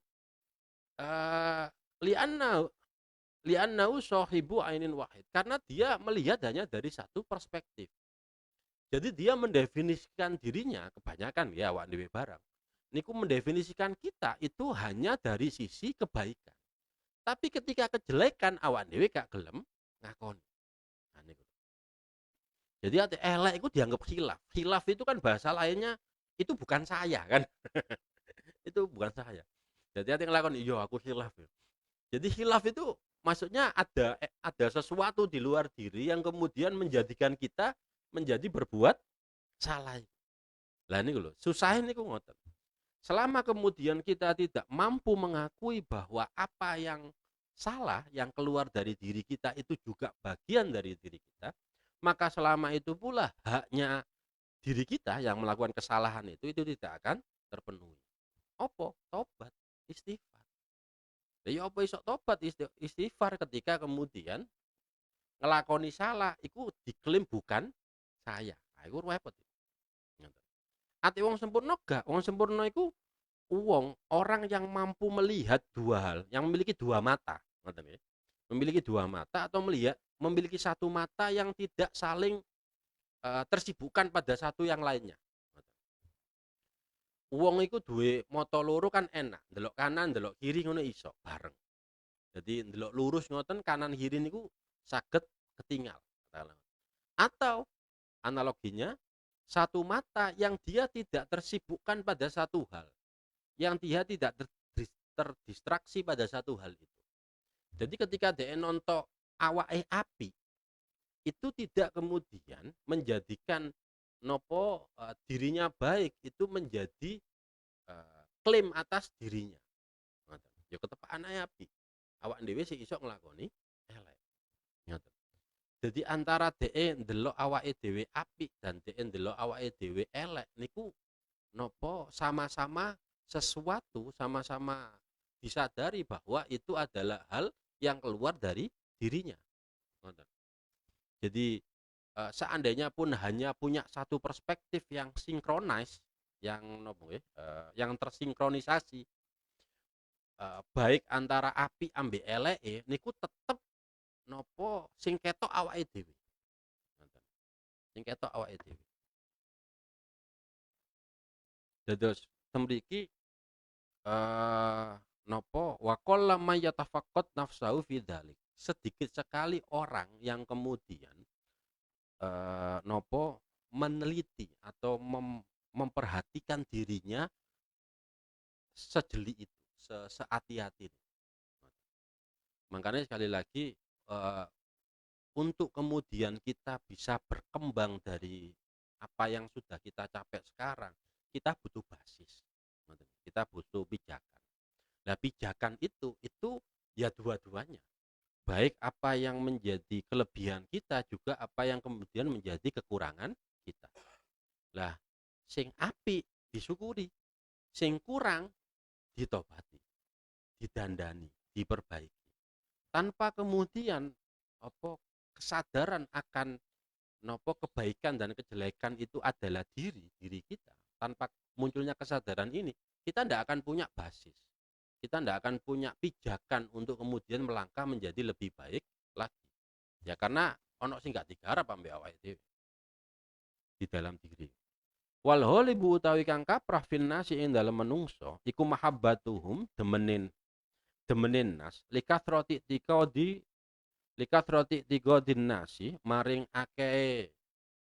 Li'anna li'annahu sahibu ainin wahid. Karena dia melihat hanya dari satu perspektif. Jadi dia mendefinisikan dirinya kebanyakan ya awak dhewe barang. Niku mendefinisikan kita itu hanya dari sisi kebaikan. Tapi ketika kejelekan awak dhewe gak gelem ngakoni. Nah, niku. Jadi ati elek itu dianggap khilaf. Khilaf itu kan bahasa lainnya itu bukan saya kan. Itu bukan saya. Jadi ati nglakoni iya aku khilaf. Jadi khilaf itu maksudnya ada sesuatu di luar diri yang kemudian menjadikan kita menjadi berbuat salah. Lah niku lho, susah niku ngoten. Selama kemudian kita tidak mampu mengakui bahwa apa yang salah yang keluar dari diri kita itu juga bagian dari diri kita, maka selama itu pula haknya diri kita yang melakukan kesalahan itu tidak akan terpenuhi. Opo? Tobat, istighfar. Ya apa iso tobat istighfar ketika kemudian ngelakoni salah iku diklaim bukan saya. Nah, iku repot. Ati wong sempurna gak? Wong sempurna iku orang yang mampu melihat dua hal, yang memiliki dua mata, memiliki dua mata atau memiliki satu mata yang tidak saling tersibukkan pada satu yang lainnya. Wong iku duwe mata loro kan enak, ndelok kanan, ndelok kiri ngono iso bareng. Jadi ndelok lurus ngoten kanan kiri niku saged ketinggal. Atau analoginya satu mata yang dia tidak tersibukkan pada satu hal, yang dia tidak terdistraksi pada satu hal itu. Jadi ketika dia nonton awake api itu tidak kemudian menjadikan nopo dirinya baik itu menjadi klaim atas dirinya. Ya ketepaan api. Awak dhewe sih iso nglakoni elek. Ngoten. Jadi antara DE ndelok awake dhewe apik dan DE ndelok awake dhewe elek niku nopo sama-sama sesuatu, sama-sama disadari bahwa itu adalah hal yang keluar dari dirinya. Jadi seandainya pun hanya punya satu perspektif yang sinkronis, yang nopo yang tersinkronisasi baik antara api ambek eleke niku tetep nopo sing ketok awake dhewe. Sing ketok awake dhewe. Dados temriki nopo wa qallaman yatafaqqad nafsahu fi dzalik. Sedikit sekali orang yang kemudian nopo meneliti atau memperhatikan dirinya sejeli itu, sehati-hati. Makanya sekali lagi untuk kemudian kita bisa berkembang dari apa yang sudah kita capai sekarang, kita butuh basis, kita butuh pijakan. Nah pijakan itu ya dua-duanya, baik apa yang menjadi kelebihan kita juga apa yang kemudian menjadi kekurangan kita. Lah sing apik disyukuri, sing kurang ditobati, didandani, diperbaiki, tanpa kemudian apa kesadaran akan nopo kebaikan dan kejelekan itu adalah diri kita. Tanpa munculnya kesadaran ini, kita tidak akan punya basis. Kita tidak akan punya pijakan untuk kemudian melangkah menjadi lebih baik lagi. Ya karena ono sing gak digarap ambek awake dhewe di dalam diri. Wal holibu utawi kang kaprah finnasi ing dalem menungso iku mahabbatuhum demenin nas likatroti tiga dinasi maring akeh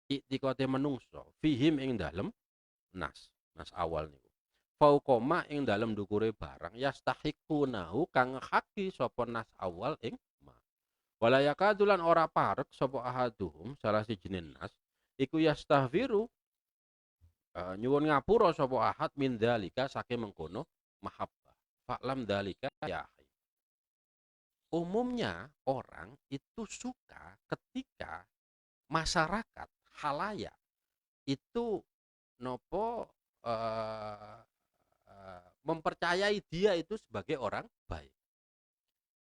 iktikote menungso fihim ing dalem nas awal niku fauqoma ing dalem dukure barang yastahiqunahu kang haki sapa nas awal ing ma wala yakadulan ora parek sapa ahaduhum salah sijining nas iku yastahfiru nyuwun ngapura sapa ahad min dalika saking mengkono mahabbah fa'lam dalika ya umumnya orang itu suka ketika masyarakat halayak itu nopo eh, mempercayai dia itu sebagai orang baik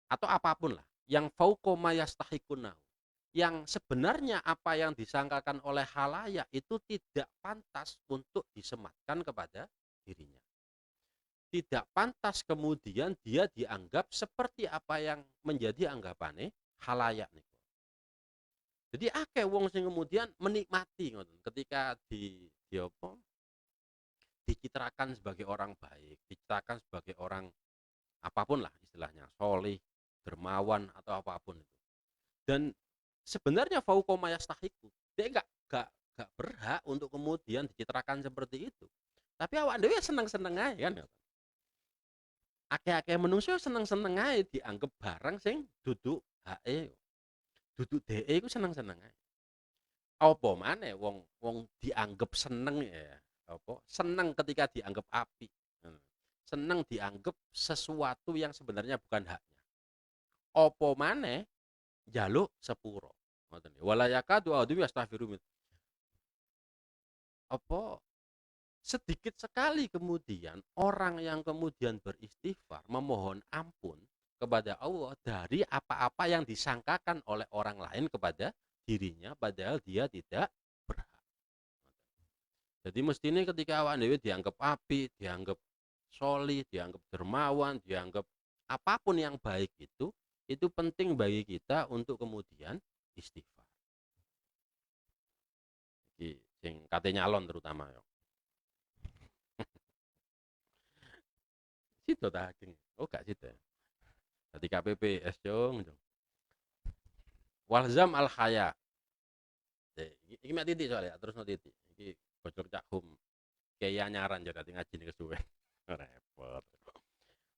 atau apapun lah yang fauqoma yastahiqunahu yang sebenarnya apa yang disangkakan oleh halayak itu tidak pantas untuk disematkan kepada dirinya. Tidak pantas kemudian dia dianggap seperti apa yang menjadi anggapannya halayak nih. Jadi akeh wong sing kemudian menikmati ngoten ketika di apa? Dicitrakan sebagai orang baik, dicitrakan sebagai orang apapun lah istilahnya, solih, dermawan atau apapun itu. Dan sebenarnya fauqoma yastahiqu. Dia enggak berhak untuk kemudian dicitrakan seperti itu. Tapi awak dhewe seneng-seneng ae kan. Akeh-akeh menungso seneng-seneng ae dianggap barang sing duduk hake. Duduk DE iku seneng-seneng ae. Apa maneh wong wong dianggap seneng ya. Apa? Seneng ketika dianggap apik. Seneng dianggap sesuatu yang sebenarnya bukan haknya. Apa maneh njaluk sepuro. Ngoten. Wala yakadu adu yastaghfiru min. Apa sedikit sekali kemudian orang yang kemudian beristighfar memohon ampun kepada Allah dari apa-apa yang disangkakan oleh orang lain kepada dirinya padahal dia tidak berhak. Jadi mestinya ketika awak dhewe dianggap api, dianggap soli, dianggap dermawan, dianggap apapun yang baik itu penting bagi kita untuk kemudian istighfar. Iki sing kate nyalon terutama yo. Situ ta hakim. Oh gak situ. Dadi KPPS jong. Walzam al khaya. Iki mek titik soalnya terus no titik. Iki bocor cak hum. Kayak nyaran jadi ngaji nih kesuwe. Repot.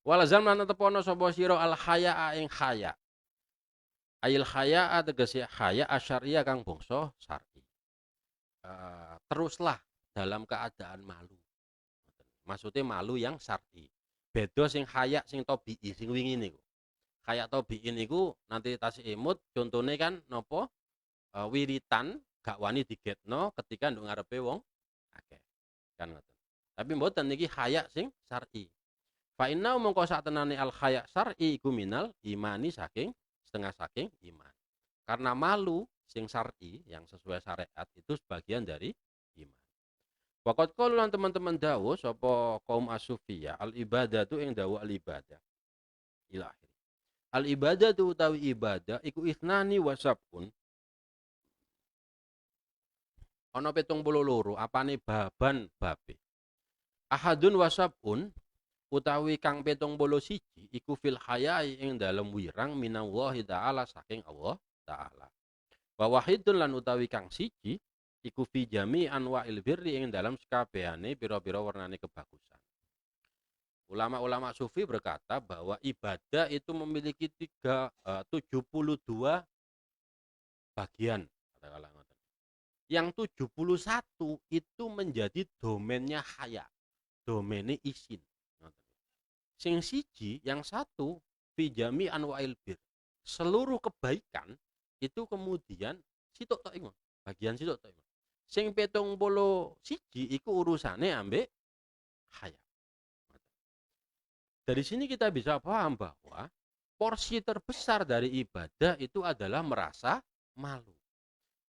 Walzam lan tepono sapa sira al khaya ing khaya. Ail khaya tegese khaya asyariya kang bangsa syar'i. Teruslah dalam keadaan malu. Maksudnya malu yang syar'i. Beda sing khaya sing tabi'i sing wingi niku. Kayak tabi'in niku nanti tasih imut contohnya kan nopo wiritan gak wani digetno ketika nduk ngarepe wong akeh. Kan ngoten. Tapi mboten niki khaya sing syar'i. Fa inna mongko sak tenane al khaya syar'i iku minal imani saking setengah saking iman. Karena malu sing syar'i yang sesuai syariat itu sebagian dari iman. Waqat qalu teman-teman dawuh sapa kaum asufiyah al ibadah tu ing dawuh al ibadah. Ila akhir. Al ibadah tu utawi ibadah iku isnani wasabun. Ana 72 apane baban babe. Ahadun wasabun utawi kang 71 iku fil hayai ing dalem wirang minallahi taala saking Allah taala. Wa wahidun lan utawi kang siji iku fi jami anwa'il birri ing dalam sekabehane pira-pira warnane kebagusan. Ulama-ulama sufi berkata bahwa ibadah itu memiliki 72 bagian katakanlah. Yang 71 itu menjadi domainnya haya, domainnya isin. Sing siji yang satu fijami anwa'il bir. Seluruh kebaikan itu kemudian sitok tok ingon, bagian sitok tok ingon. Sing 71 iku urusane ambek haya. Dari sini kita bisa paham bahwa porsi terbesar dari ibadah itu adalah merasa malu.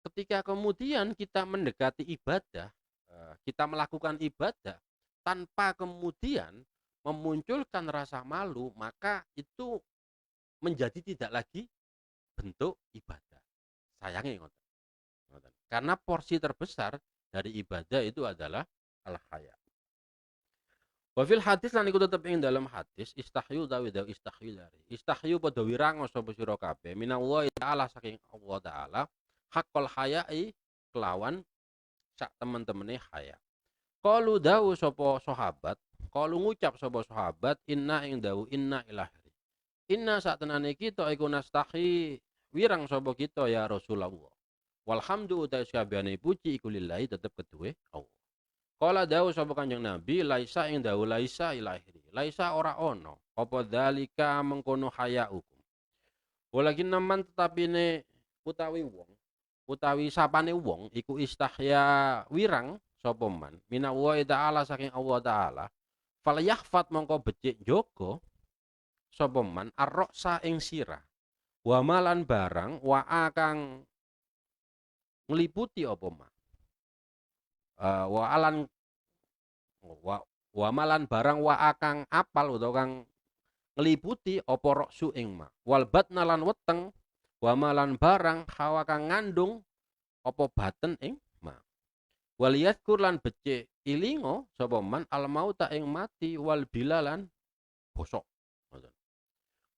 Ketika kemudian kita mendekati ibadah, kita melakukan ibadah tanpa kemudian memunculkan rasa malu, maka itu menjadi tidak lagi bentuk ibadah. Sayangnya ngoten. Karena porsi terbesar dari ibadah itu adalah al-haya. Wa fil hadis lan iku tetep ing dalam hadis istahyu dawi istahyu dari. Istahyu padha wirango sapa sira kabeh minallahi taala saking Allah taala haqqul hayai kelawan sak temen-temene haya. Qalu dawu sapa sahabat, qalu ngucap sapa sahabat inna ing dawu inna ilahi. Inna sak tenane kita iku nastahi wirang sapa kita ya Rasulullah. Walhamdu utai sakabehane puji iku lillahi tetep keduwe Allah. Kala dawu sapa Kanjeng Nabi laisa ing dawu laisa ilahi. Laisa ora ono apa dzalika mengkono hayaukum. Walakin naman tetapine utawi sapane wong iku istahya wirang sapa man minallahi taala saking Allah taala falyahfat mongko becik njogo sapa man arroksa ing sirah wa malan barang wa kang ngliputi apa man wa malan barang wa akang apal utawa kang ngliputi apa roksu ing ma wal batna lan weteng wa malan barang hawa kang ngandung apa baten ing ma wal yadkur lan becik ilingo sapa man al mauta ing mati wal bilalan bosok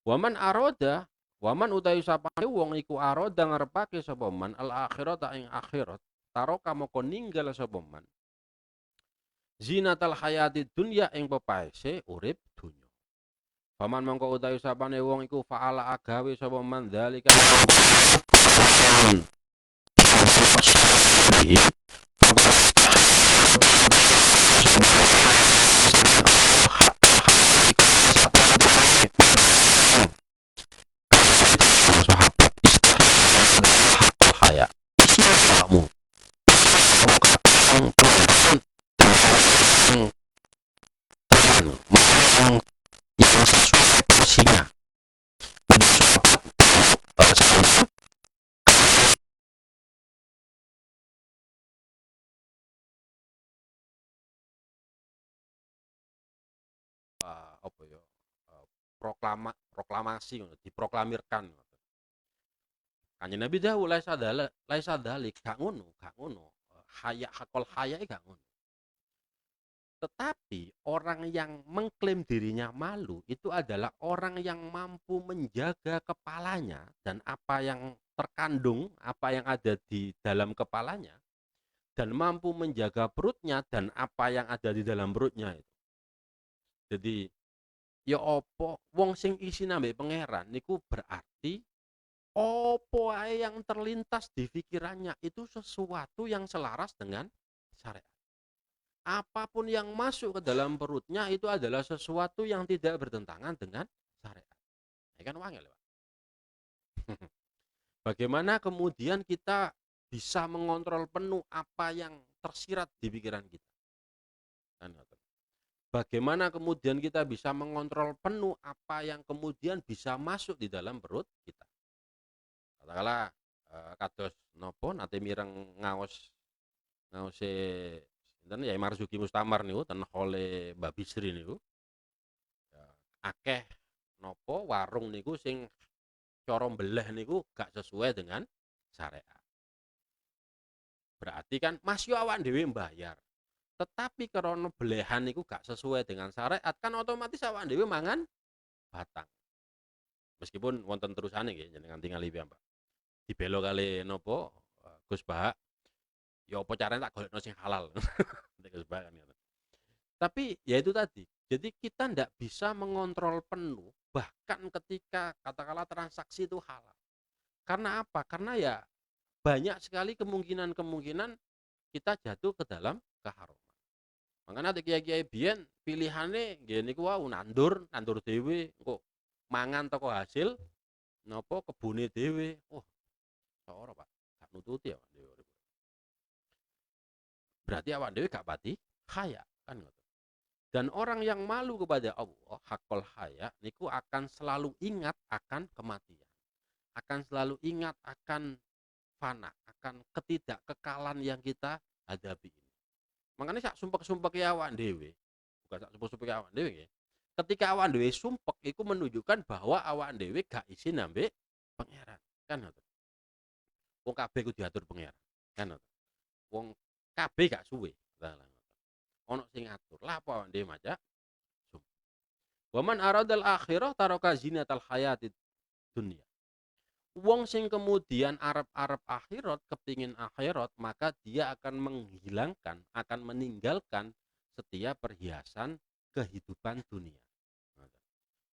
waman aroda waman utawi sapane wong iku aroda ngarepake sapa man al akhirat ing akhirat taroka moko ninggal sapa man zinatal hayati dunya ing pepaese urip dunya. Paman mongko utawi sapane wong iku faala agawe sapa man dzalika haya kamu porsinya apa ya proklamasi diproklamirkan Kanjeng Nabi dawuh laisa dalik gak ngono haya hakol haya gak ngono. Tetapi orang yang mengklaim dirinya malu itu adalah orang yang mampu menjaga kepalanya dan apa yang terkandung, apa yang ada di dalam kepalanya dan mampu menjaga perutnya dan apa yang ada di dalam perutnya itu. Jadi ya opo wong sing isi nambah pangeran niku berarti opo ae yang terlintas di pikirannya itu sesuatu yang selaras dengan syariat. Apapun yang masuk ke dalam perutnya itu adalah sesuatu yang tidak bertentangan dengan syariat. Ya kan wangel, Pak. Bagaimana kemudian kita bisa mengontrol penuh apa yang tersirat di pikiran kita? Kan bagaimana kemudian kita bisa mengontrol penuh apa yang kemudian bisa masuk di dalam perut kita. Katakanlah kados nopo nate mireng ngaos sinten Yai Marzuki Mustamar niku ten Hole Mbak Bisri niku. Ya, akeh nopo warung niku sing cara mbeleh niku gak sesuai dengan syariat. Berarti kan masih awak dhewe mbayar. Tetapi karena belehan niku gak sesuai dengan syariat kan otomatis awak dhewe mangan batang. Meskipun wonten terusane nggih jenengan tingali piyambak. Dibelo kali nopo Gus Bahak ya apa carane tak golekno sing halal. Gus Bahak kan. Tapi ya itu tadi. Jadi kita ndak bisa mengontrol penuh bahkan ketika katakanlah transaksi itu halal. Karena apa? Karena ya banyak sekali kemungkinan-kemungkinan kita jatuh ke dalam keharuman. Makanya ada kiai-kiai biyen pilihane nggih niku wau nandur dhewe engko mangan teko hasil napa kebune dhewe. Oh, ora Pak, gak nututi awak dhewe. Berarti awak dhewe gak pati haya kan ngoten. Dan orang yang malu kepada Allah, hakul haya niku akan selalu ingat akan kematian. Akan selalu ingat akan fana, akan ketidakkekalan yang kita hadapi ini. Makanya sak sumpek-sumpek awak dhewe, bukan sak sumpek-sumpek awak dhewe ya. Ketika awak dhewe sumpek iku menunjukkan bahwa awak dhewe gak isin ambek pangeran. Kan ngoten. Wong kabeh kudu diatur pangeran. Kan ngoten. Wong kabeh gak suwe. Ono sing ngatur. Lah apa awak dhewe maca? Sumpek. Wa man aradal akhirah taraka zinatal hayatid dunya. Wong sing kemudian arep-arep akhirat, kepingin akhirat, maka dia akan menghilangkan, akan meninggalkan setiap perhiasan kehidupan dunia.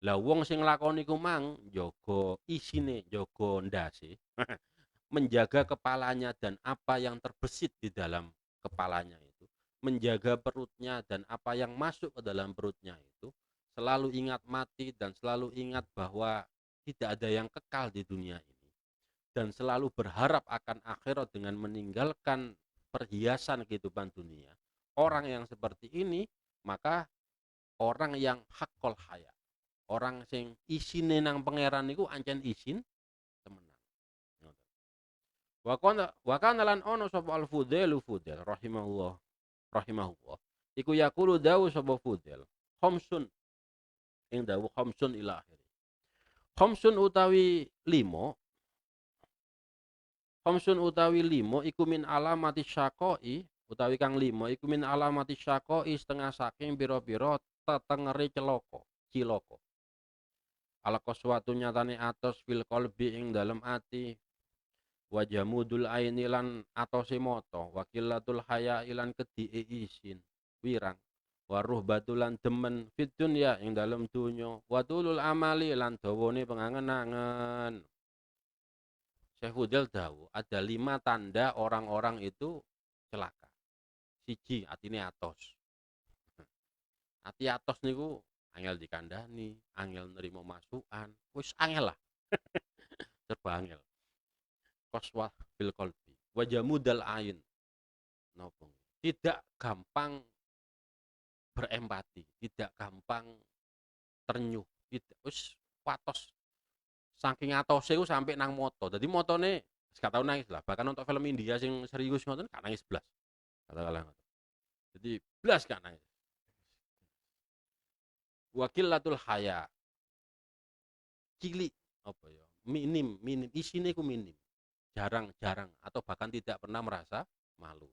Lah wong sing lakoni ku mang jaga isine, jaga ndase, menjaga kepalanya dan apa yang terbesit di dalam kepalanya itu, menjaga perutnya dan apa yang masuk ke dalam perutnya itu, selalu ingat mati dan selalu ingat bahwa tidak ada yang kekal di dunia ini, dan selalu berharap akan akhirat dengan meninggalkan perhiasan kehidupan dunia. Orang yang seperti ini, maka orang yang hakul haya, orang sing isine nang pangeran niku ancen isin temenan. Wa kana lan ono sapa al-Fudail rahimahullah. Iku yaqulu dawu sapa Fudail, khamsun ing dawu khamsun ila akhir. Khamsun utawi 5 iku min alamati syaqoi, utawi kang 5 iku min alamati syaqoi setengah saking pira-pira tetengere cilaka. Ala suatu nyatane atos fil qalbi ing dalem ati, wa jamudul aini lan atose mata, wa qillatul haya ilan kedike isin wirang, wa ruhbatulan demen fid dunya ing dalem donya, wa tulul amali lan dawane pengangen-angen. Syekh Fudail dawu ada 5 tanda orang-orang itu celaka. Siji, atine atos. Ati atos niku angel dikandani, angel nerima masukan, wis angel lah. Serba angel. Qaswah fil qalbi, wa jamudal ain. Napa? Tidak gampang berempati, tidak gampang ternyuh, tidak wis watos. Saking atose ku sampai nang moto. Dadi motone gak tau nangis lah. Bahkan untuk film India sing serius ngoten gak nangis blas. Katakanlah ngoten. Jadi blas gak nangis. Wakilatul haya. Cilik apa ya? Minim isine ku minim. Jarang atau bahkan tidak pernah merasa malu.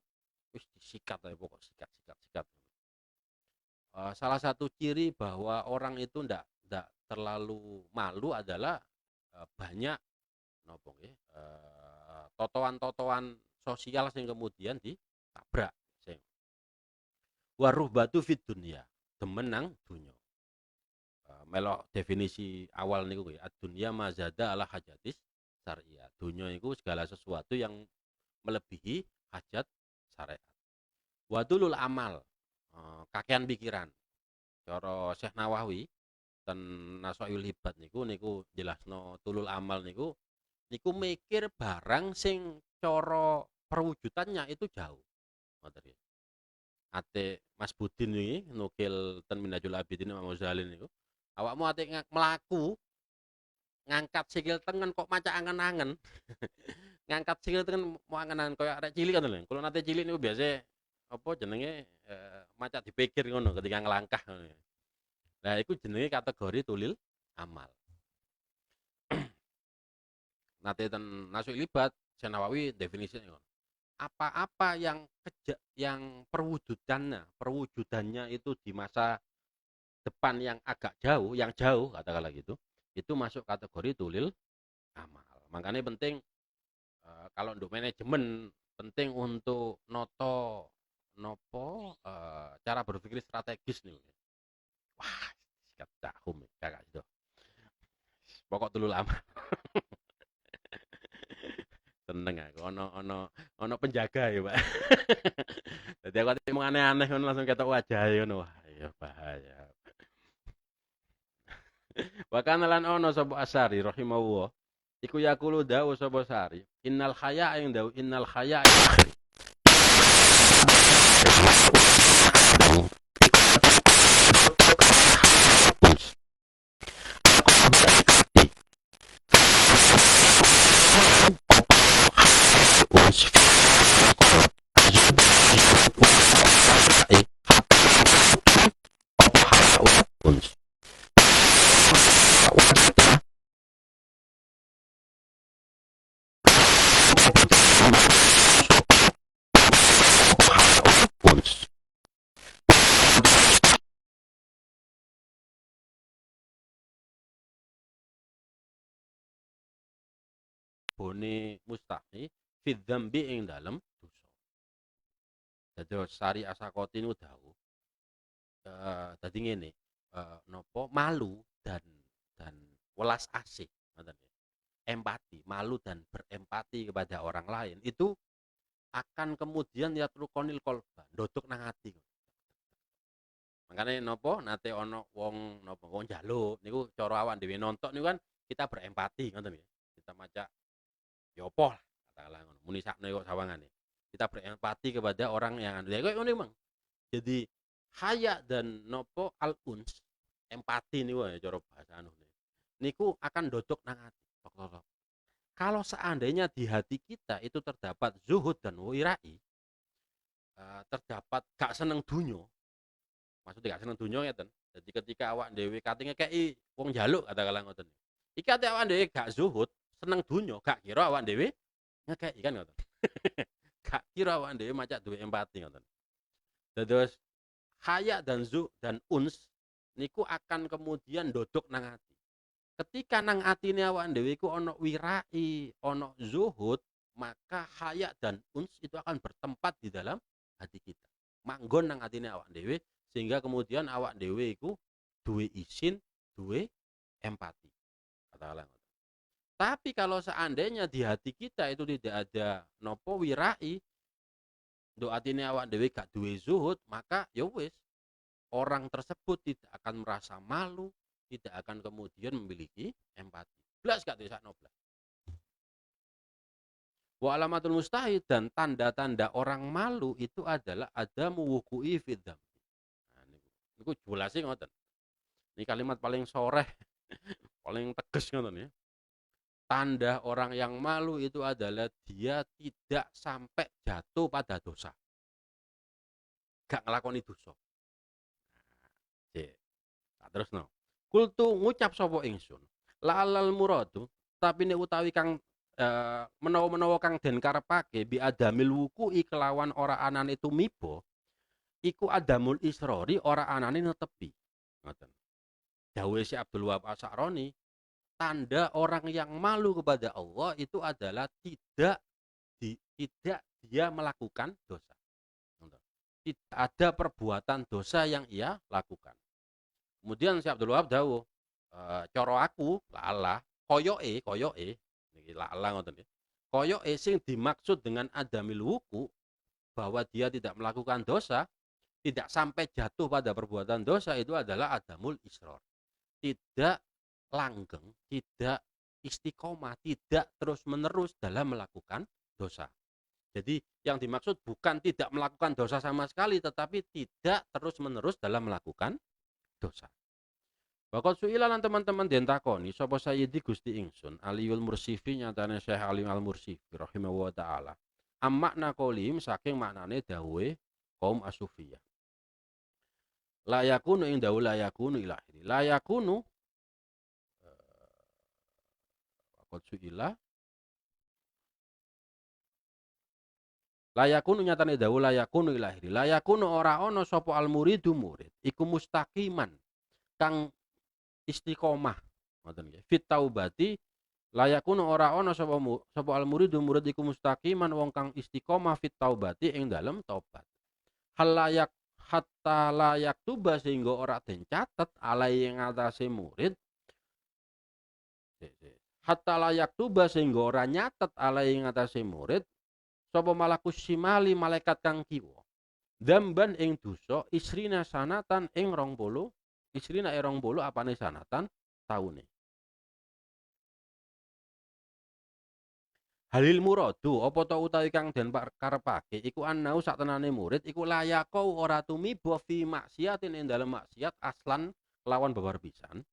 Wis disikat ae pokok sikat. Salah satu ciri bahwa orang itu ndak terlalu malu adalah banyak nopo nggih totoan-totoan sosial sing kemudian ditabrak sing waruh batu fit dunya, demen nang dunya. Melok definisi awal niku nggih, ad-dunya mazada ala hajatis syariah. Dunya iku segala sesuatu yang melebihi hajat syariat. Wadulul amal, kakean pikiran. Cara Syekh Nawawi ten Nasoil Hibat niku jelasno tulul amal niku mikir barang sing cara perwujudannya itu jauh. Ngoten. Ate Mas Budin iki nukil ten Minhajul Abidin Imam Ghazali niku. Awakmu ate mlaku ngangkat sikil tengen kok maca angen-angen. Ngangkat sikil tengen mau angen-angen koyo arek cilik ngono lho. Kulo nate cilik niku biasa apa jenenge maca dipikir ngono ketika ngelangkah ngono. Nah, itu jenenge kategori tulil amal. Nate ten Nasoil Hibat Nawawi definisinya apa-apa yang perwujudannya itu di masa depan yang agak jauh, katakanlah gitu, itu masuk kategori tulil amal. Makanya penting kalau untuk manajemen penting untuk nopo cara berpikir strategis nih. Wah, sikat dahum kakak itu. Pokok tulul amal. Tenang aku ono penjaga ya, Pak. Jadi aku ati mung aneh-aneh ngono langsung ketok wajah ngono. Wah, ya bahaya. Wa kana lan ono sapa Asari rahimahullah. Iku yaqulu dawu sapa Asari, innal khaya ing dawu innal khaya uns. Uns. Bone mustahi fi dzambi ing dalem dosa. Dados Sari Asakoti niku dawuh dadi ngene, napa malu dan welas asih, ngoten ya. Empati, malu dan berempati kepada orang lain itu akan kemudian yatrukonil qalba, ndodok nang ati. Makane napa nate ana wong napa wong njaluk niku cara awak dhewe nonton niku kan kita berempati ngoten nggih. Kita maca ya apa lah katakanlah ngono. Muni sakne kok sawangane. Kita berempati kepada orang yang anu. Ya koyo ngene Mang. Jadi haya dan napa al-uns empati niku ya cara bahasa anu niku akan ndodok nang ati. Tok tok tok. Kalau seandainya di hati kita itu terdapat zuhud dan wirai, terdapat gak seneng dunyo, maksudnya gak seneng dunyo ngeten. Jadi ketika awak dhewe kate ngekeki wong njaluk katakanlah ngoten. Iki ate awak dhewe gak zuhud, seneng dunyo, gak kira awak dhewe ngekeki kan ngoten. Gak kira awak dhewe macak duwe empati ngoten. Dados haya dan dan uns niku akan kemudian ndodok nang ati. Ketika nang atine awak dhewe iku ana wirai, ana zuhud, maka haya dan uns itu akan bertempat di dalam hati kita. Manggon nang atine awak dhewe sehingga kemudian awak dhewe iku duwe isin, duwe empati. Katakanlah. Tapi kalau seandainya di hati kita itu tidak ada nopo wirai, nduk atine awak dhewe gak duwe zuhud, maka ya wis orang tersebut tidak akan merasa malu, tidak akan kemudian memiliki empati. Blas gak desakno blas. Wa alamatul mustahid dan tanda-tanda orang malu itu adalah ada muwuku'i fi dzam. Nah niku jelase ngoten. Ini kalimat paling soreh, paling tegas ngoten ya. Tanda orang yang malu itu adalah dia tidak sampai jatuh pada dosa. Gak ngelakoni dosa. Nah, terus no. Kultu ngucap sapa ingsun. La'alal muradu, tapi nek utawi kang menawa-menawa kang den karepake bi adamil wuku'i kelawan ora anane tumiba, iku adamul israri ora anane netepi. Ngoten. Dawuhe si Abdul Wahab Asy'arani, tanda orang yang malu kepada Allah itu adalah tidak dia melakukan dosa. Tidak ada perbuatan dosa yang ia lakukan. Kemudian si Abdul Wahab dawuh, cara aku lala koyoke niki lala ngoten nggih. Koyoke sing dimaksud dengan adamil wuku bahwa dia tidak melakukan dosa, tidak sampai jatuh pada perbuatan dosa itu adalah adamul israr. Tidak langgeng, tidak istiqomah, tidak terus-menerus dalam melakukan dosa. Jadi yang dimaksud bukan tidak melakukan dosa sama sekali, tetapi tidak terus-menerus dalam melakukan dosa. Bakal suila lan teman-teman den takoni sapa Sayyidi Gusti ingsun Aliul Mursifi nyatane Syekh Alim Al Mursifi rahimahullah taala. Makna qalim saking maknane dawuhe kaum asufiyah. La yakunu ing dawuh la yakunu ilahi. La yakunu bakal suila layakunu nyatane dawuh layakunu ilahi. Layakunu ora ana sapa al muridu murid iku mustaqiman kang istiqomah ngoten nggih fit taubati layakunu ora ana sapa al muridu murid iku mustaqiman wong kang istiqomah fit taubati ing dalem tobat hal layak hatta layak tuba sehingga ora den catet alai ing atase murid hatta layak tuba sehingga ora nyatet alai ing atase murid sapa malakus simali malaikat kang kiwa damban ing dosa isrina sanatan ing 20 isrina 20 apane sanatan taune. Halil muradu apa ta utawi kang den karepake iku annau saktenane murid iku layakau ora tumiba fi maksiatin ing dalem maksiat aslan lawan babar pisan.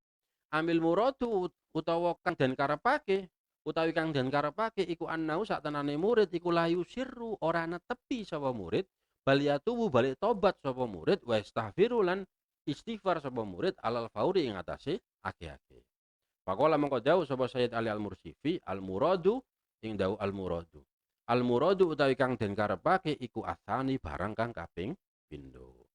Amil muradu utawa kang den karepake utawi kang den karepake iku annau saktenane murid iku layu sirru ora netepi sapa murid baliyatu balik tobat sapa murid wa astaghfiru lan istighfar sapa murid alal fauri ing atase ake-ake. Pakola mongko dawuh sapa Sayyid Ali Al-Mursifi al-muradu ing dawuh al-muradu. Al-muradu utawi kang den karepake iku asani barang kang kaping pindho.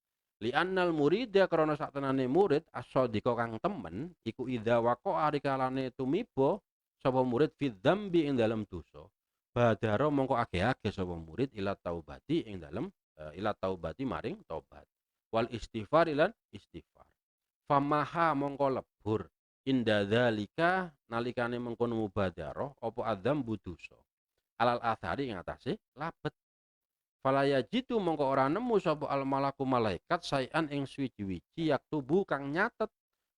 Li'annal murida krana saktenane murid as-sadiqa kang temen iku idza waqa arikalane tumiba sapa murid fi dzambi ing dalem dosa. Badara mongko age-age sapa murid ila taubati ing dalem ila taubati maring tobat. Wal istighfar lan istighfar. Famaha mongko lebur inda dzalika nalikane mengkono mubadarah apa adzam budosa. Alal athari ing atase labet. Fala yajitu mongko ora nemu sapa al malaku malaikat sayan ing suwiji-wiji yaktubu kang nyatet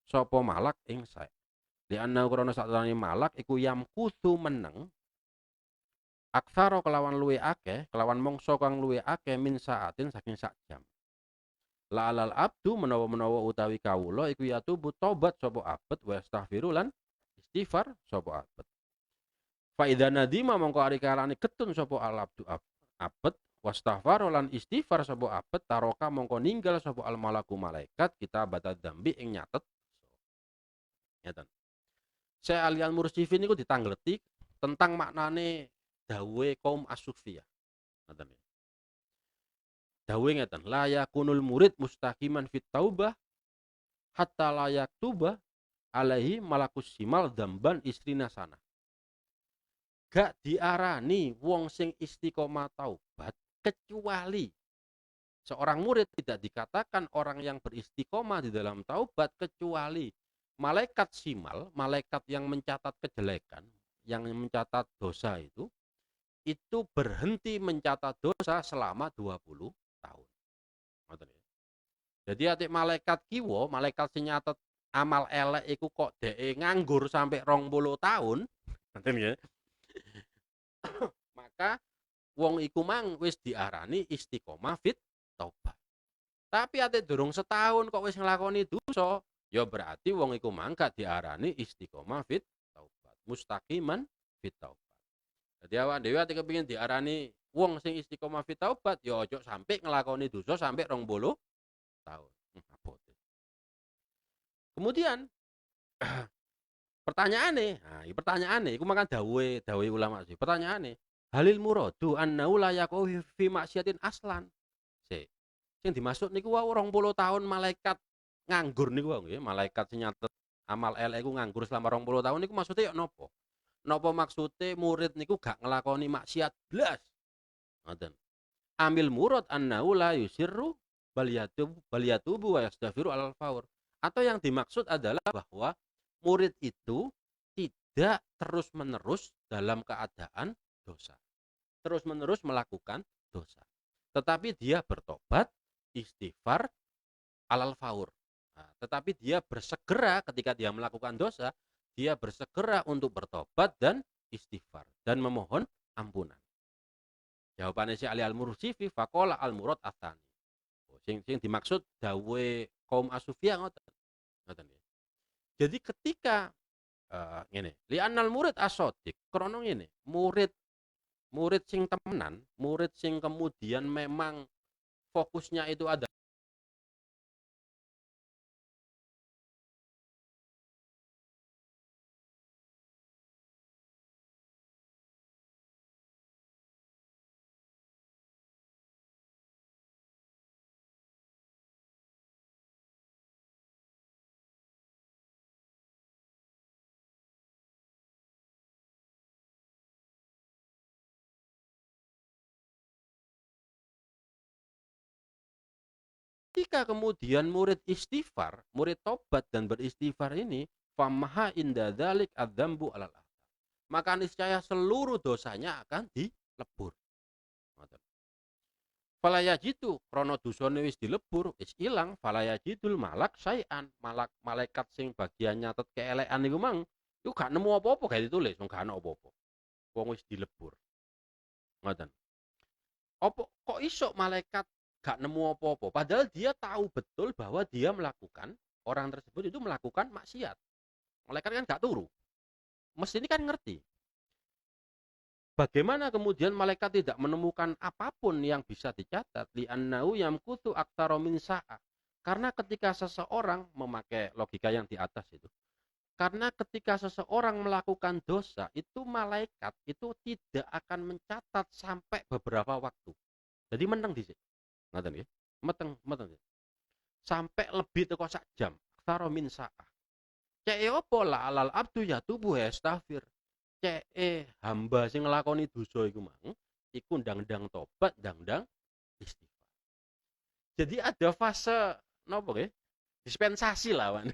sapa malak ing sae. Di anna krana sakjane malak iku yamkusu meneng aksara kelawan luwe akeh, kelawan mangsa kang luwe akeh min saatin saking sak jam. La alal abdu menawa-menawa utawi kawula iku yatubu tobat sapa abet wa astaghfiru lan istighfar sapa abet. Fa idza nadima mongko ari kalane ketun sapa al abdu abet wastaghfar lan istighfar sapa abet taroka mongko ninggal sapa al malaku malaikat kita batad dzambi ing nyatet. Ngeten. Saya alian Mursifin niku ditangleti tentang maknane dawuhe kaum as-sufiyah. Ngoten nggih. Dawuhe ngeten, la yakunul murid mustaqiman fit taubah hatta la yaktuba alaihi malakus simal dzamban istrina sana. Gak diarani wong sing istiqomah taubat kecuali seorang murid tidak dikatakan orang yang beristiqomah di dalam taubat kecuali malaikat simal, malaikat yang mencatat kejelekan, yang mencatat dosa itu berhenti mencatat dosa selama 20 tahun. Jadi atik malaikat kiwo, malaikat sing nyatet amal elek iku kok dhek nganggur sampai 20 tahun, ngoten nggih. Maka wong iku mang wis diarani istiqomah fit taubat. Tapi ate durung setahun kok wis nglakoni dosa, ya berarti wong iku mang gak diarani istiqomah fit taubat. Mustaqiman fit taubat. Jadi awak dhewe ate kepengin diarani wong sing istiqomah fit taubat, ya ojo sampai nglakoni dosa sampai 20 tahun. Kemudian pertanyaane iku makan dawuhe ulama sih. Pertanyaane, halil muradu annau la yaqau fi maksiatin aslan. Sing dimaksud niku wau 20 tahun malaikat nganggur niku wau nggih, malaikat sing nyatet amal elek iku nganggur selama 20 tahun niku maksude ya napa? Napa maksude murid niku gak nglakoni maksiat blas? Ngoten. Ambil murad annau la yusirru bal yatubu wa yastaghfiru alal faur. Atau yang dimaksud adalah bahwa murid itu tidak terus-menerus dalam keadaan dosa. Terus-menerus melakukan dosa. Tetapi dia bertobat, istighfar, alal faur. Nah, tetapi dia bersegera ketika dia melakukan dosa, dia bersegera untuk bertobat dan istighfar. Dan memohon ampunan. Jawabannya si Ali Al-Mursifi, faqala al-murad atsani. Sing dimaksud dawuhe kaum as-sufiyah ngoten. Jadi ketika ngene, li'annal murid as-shadiq, krana ngene, murid sing temenan, murid sing kemudian memang fokusnya itu ada ketika kemudian murid istighfar, murid tobat dan beristighfar ini, famaha inda dzalik adzambu alal athar. Maka niscaya seluruh dosanya akan dilebur. Falayajitu krana dosane wis dilebur, wis ilang, falayajidul malak sayan, malaikat sing bagian nyatet keelekan niku mang, iku gak nemu apa-apa gak ditulis, gak ana apa-apa. Wong wis dilebur. Ngoten. Apa kok iso malaikat gak nemu apa-apa? Padahal dia tahu betul bahwa dia melakukan, orang tersebut itu melakukan maksiat. Malaikat kan gak turu. Mesti ini kan ngerti. Bagaimana kemudian malaikat tidak menemukan apapun yang bisa dicatat? Li'annahu yamkutu aktsara min sa'ah. Karena ketika seseorang memakai logika yang di atas itu, karena ketika seseorang melakukan dosa, itu malaikat itu tidak akan mencatat sampai beberapa waktu. Jadi meneng dhisik. Ngoten nggih. Meteng sampai lebih teko sak jam. Aksara min sa'ah. Cek opo la alal abdu ya tubuh yastaghfir. Cek hamba sing nglakoni dosa iku mang, iku ndang-ndang tobat, ndang-ndang istighfar. Jadi ada fase napa nggih? Dispensasi lah awan.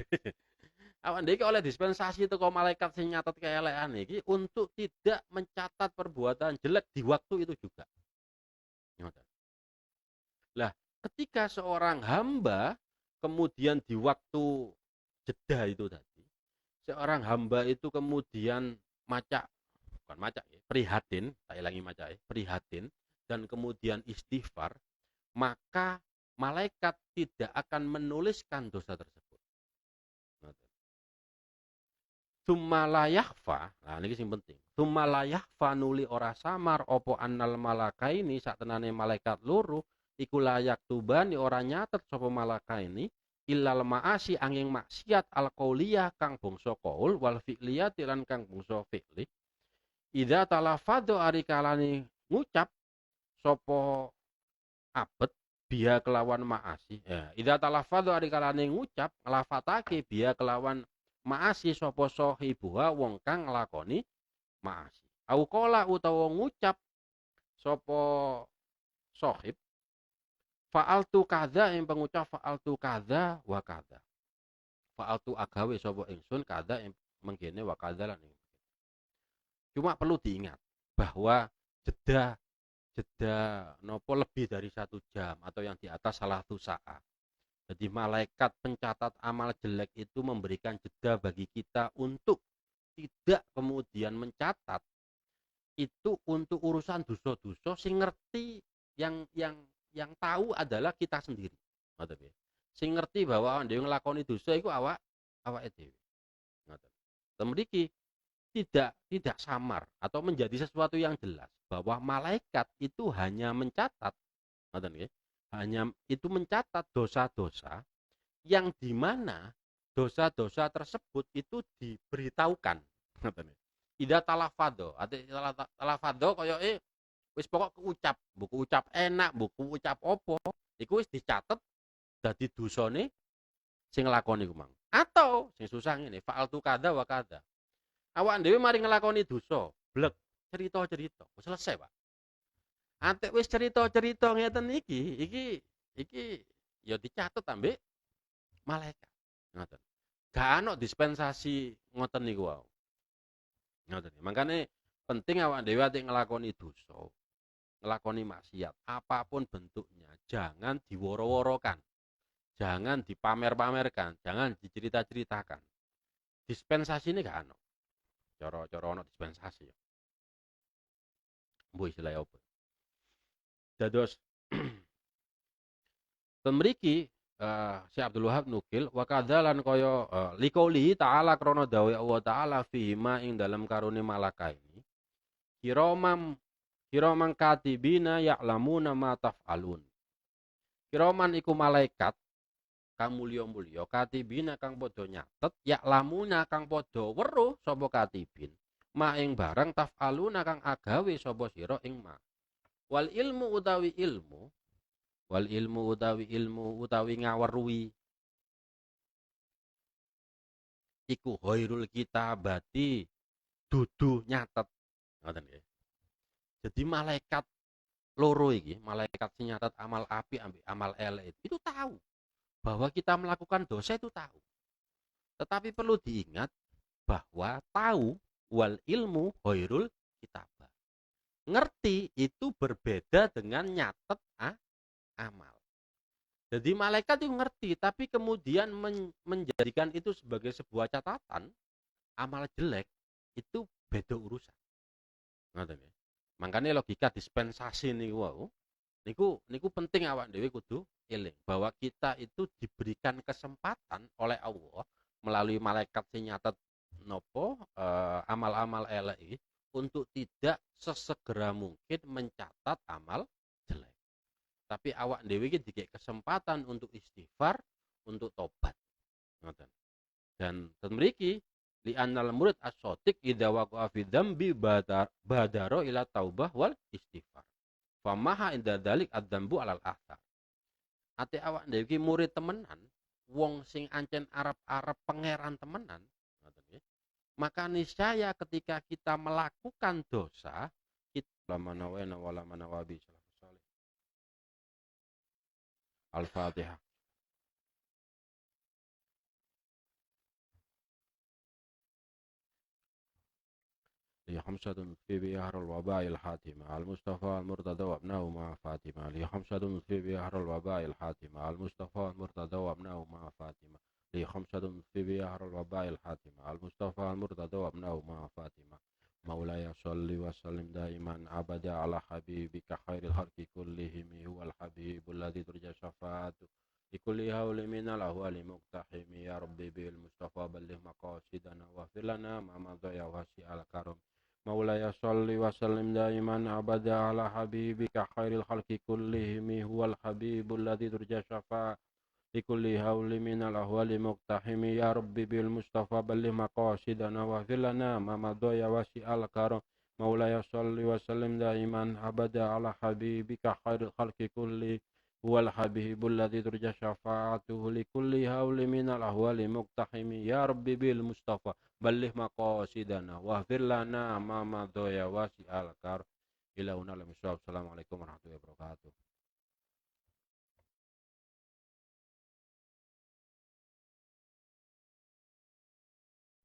Awan iki oleh dispensasi teko malaikat sing nyatet keelekan iki untuk tidak mencatat perbuatan jelek di waktu itu juga. Lah, ketika seorang hamba kemudian di waktu jeda itu tadi, seorang hamba itu kemudian macak, bukan macak ya, prihatin, saya ulangi macak ya, prihatin, dan kemudian istighfar, maka malaikat tidak akan menuliskan dosa tersebut. Tsumma la yakhfa, nah ini yang penting. Tsumma la yakhfa nuli ora samar opo annal malakaini satenane malaikat loro iku layak tubani ora nyatet sapa malakaini illal ma'asi angin maksiat alqauliyah kang bangsa qaul wal fi'liyah lan kang bangsa fi'li. Idza talafadhu ari kalane ngucap sapa abet biya kelawan ma'asi. Ya, idza talafadhu ari kalane ngucap nglafatake biya kelawan ma'asi sapa sahibuha wong kang nglakoni ma'asi. Au qala utawa ngucap sapa sahib fa'altu kadza ing pengucap fa'altu kadza wa kadza. Fa'altu agawe sapa ingsun kadza ing mengkene wa kadza lan. Cuma perlu diingat bahwa jeda nopo lebih dari 1 jam atau yang di atas salah satu saat. Jadi malaikat pencatat amal jelek itu memberikan jeda bagi kita untuk tidak kemudian mencatat itu untuk urusan dosa-dosa sing ngerti yang tahu adalah kita sendiri. Ngoten nggih. Sing ngerti bahwa dhewe nglakoni dosa iku awake dhewe. Ngoten. Temriki tidak samar atau menjadi sesuatu yang jelas bahwa malaikat itu hanya mencatat, ngoten nggih. Hanya itu mencatat dosa-dosa yang di mana dosa-dosa tersebut itu diberitahukan. Ngoten. Ida talafado, ate talafado koyoke wis pokok keucap, buku ucap enak, buku ucap opo, iku wis dicatet dadi dosane sing nglakoni ku mang. Atau sing susah ngene, fa'altu kada wa kada. Awak dhewe mari nglakoni dosa, blek, cerita-cerita, wis selesai, Pak. Antek wis cerita-cerita ngeten iki ya dicatet ambek malaikat. Ngoten. Gak ana dispensasi ngoten niku wae. Ngoten. Makane penting awak dhewe ati nglakoni dosa, nglakoni maksiat, apapun bentuknya, jangan diworo-worokan. Jangan dipamer-pamerkan, jangan dicerita-ceritakan. Dispensasi ini gak ana. Cara ana dispensasi. Mbuh istilah apa? Dados pemriki si Abdul Wahab nukil wa kadzalan kaya liqauli ta'ala krana dawuh Allah taala fi ma ing dalam karone malaka ini kiraman katibina ya'lamuna ma taf'alun. Kiraman iku malaikat kang mulya-mulya katibina kang padha nyatet ya'lamuna kang padha weruh sapa katibin ma ing barang taf'aluna kang agawe sapa sira ing ma. Wal ilmu utawi ilmu utawi ngaweruhi iku khairul kitabati dudu nyatet. Ngoten nggih. Jadi malaikat loro iki, malaikat sing nyatet amal apik ambek amal elek itu tahu bahwa kita melakukan dosa itu tahu. Tetapi perlu diingat bahwa tahu wal ilmu khairul kitabah. Ngerti itu berbeda dengan nyatet amal. Jadi malaikat itu ngerti, tapi kemudian menjadikan itu sebagai sebuah catatan, amal jelek itu beda urusan. Ngoten ya. Makanya logika dispensasi niku penting awak dhewe kudu eling bahwa kita itu diberikan kesempatan oleh Allah melalui malaikat sing nyatet amal-amal elek untuk tidak sesegera mungkin mencatat amal jelek. Tapi awak dhewe iki dikek kesempatan untuk istighfar, untuk tobat. Dan mriki li annal murid as-shadiq idza waqa'a fi dzambi badaro ila taubah wal istighfar. Famaha inda dzalik adzambu alal athar. Ate awak dhewe iki murid temenan, wong sing ancen arep-arep pangeran temenan, maka niscaya ketika kita melakukan dosa, kita manawena wala manawabi. Al-Fatihah. لخمسة في بحر الوباء الحاتمة المصطفى المرتضى وابنه مع فاطمة لخمسة في بحر الوباء الحاتمة المصطفى المرتضى وابنه مع فاطمة لخمسة في بحر الوباء الحاتمة المصطفى المرتضى وابنه مع فاطمة مولاي صل وسلم دائما أبدا على حبيبك خير الخلق كلهم هو الحبيب الذي ترجى شفاعته لكل هول من الأهوال مقتحم يا ربي بالمصطفى بلغ مقاصدنا واغفر لنا ما مضى يا واسع الكرم مولاي صل وسلم دائما أبدا على حبيبك خير الخلق كلهم هو الحبيب الذي ترجى شفاعته لكل هول من الأهوال مقتحم يا ربي بالمصطفى بلغ مقاصدنا واغفر لنا ما مضى يا واسع الكرم مولاي صل وسلم دائما أبدا على حبيبك خير الخلق كلهم هو الحبيب الذي ترجى شفاعته لكل هول من الأهوال مقتحم يا ربي بالمصطفى بلغ مقاصدنا واغفر لنا ما مضى يا واسع الكرم إلى هنا الصواب. السلام عليكم ورحمة الله وبركاته.